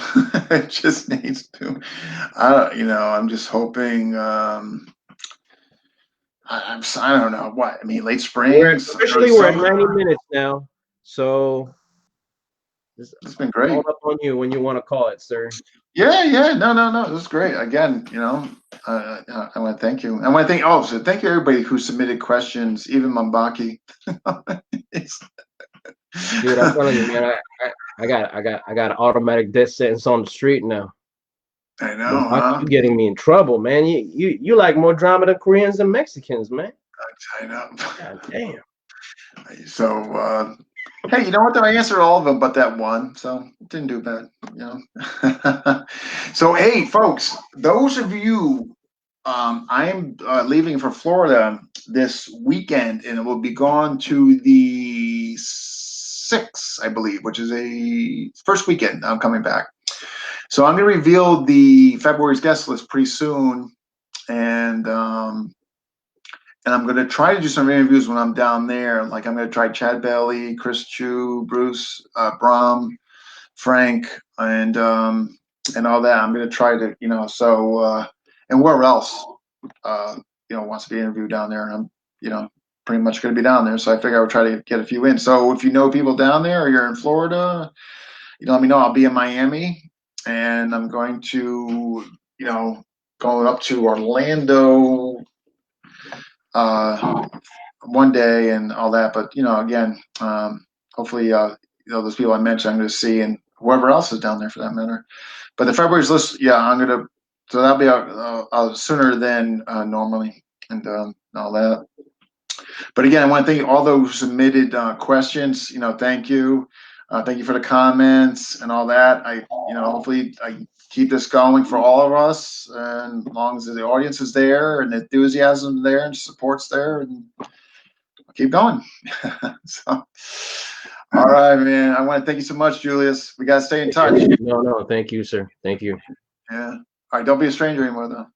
It just needs to. I'm just hoping. I don't know what. I mean, late spring. We're at 90 minutes now, so it's been great. All up on you when you want to call it, sir. Yeah. No. This is great. Again, I want to thank you. I want to thank. Oh, so thank you everybody who submitted questions, even Mambaki. Dude, I'm telling you, man. I got an automatic death sentence on the street now. I know, Doc, huh? you getting me in trouble, man. You like more drama than Koreans and Mexicans, man. I know. God damn. So, hey, you know what? Though I answered all of them, but that one, so didn't do bad. You know. So, hey, folks, those of you, I'm leaving for Florida this weekend, and it will be gone to the 6th, I believe, which is a first weekend. I'm coming back, so I'm going to reveal the February's guest list pretty soon, and I'm going to try to do some interviews when I'm down there. Like I'm going to try Chad Bailey, Chris Chu, Bruce, Brom, Frank, and all that. I'm going to try to, and where else, wants to be interviewed down there. And I'm, pretty much going to be down there. So I figure I would try to get a few in. So if you know people down there or you're in Florida, let me know. I'll be in Miami, and I'm going to, going up to Orlando one day and all that. But again, hopefully, those people I mentioned, I'm going to see, and whoever else is down there for that matter. But the February's list, yeah, I'm going to. So that'll be sooner than normally, and all that. But again, I want to thank all those who submitted questions. Thank you. Thank you for the comments and all that. Hopefully I keep this going for all of us, and as long as the audience is there and the enthusiasm is there and support's there, and I'll keep going. So, all right, man. I want to thank you so much, Julius. We got to stay in touch. No, thank you, sir. Thank you. Yeah. All right. Don't be a stranger anymore, though.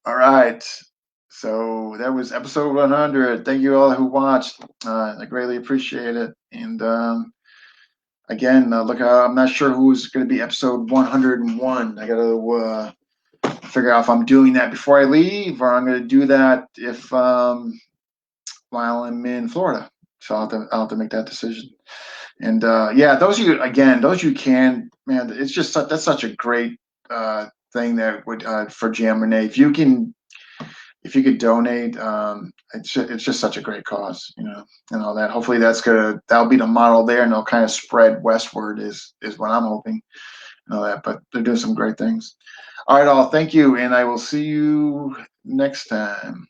All right. So that was episode 100. Thank you all who watched. I greatly appreciate it. And again, look, I'm not sure who's going to be episode 101. I got to figure out if I'm doing that before I leave, or I'm going to do that if while I'm in Florida. So I'll have to make that decision. And yeah, those of you can, man, it's just that's such a great thing that would for Jam Renee. If you could donate, it's just such a great cause, and all that. Hopefully that'll be the model there, and it'll kind of spread westward is what I'm hoping, and all that. But they're doing some great things. All right, all, thank you, and I will see you next time.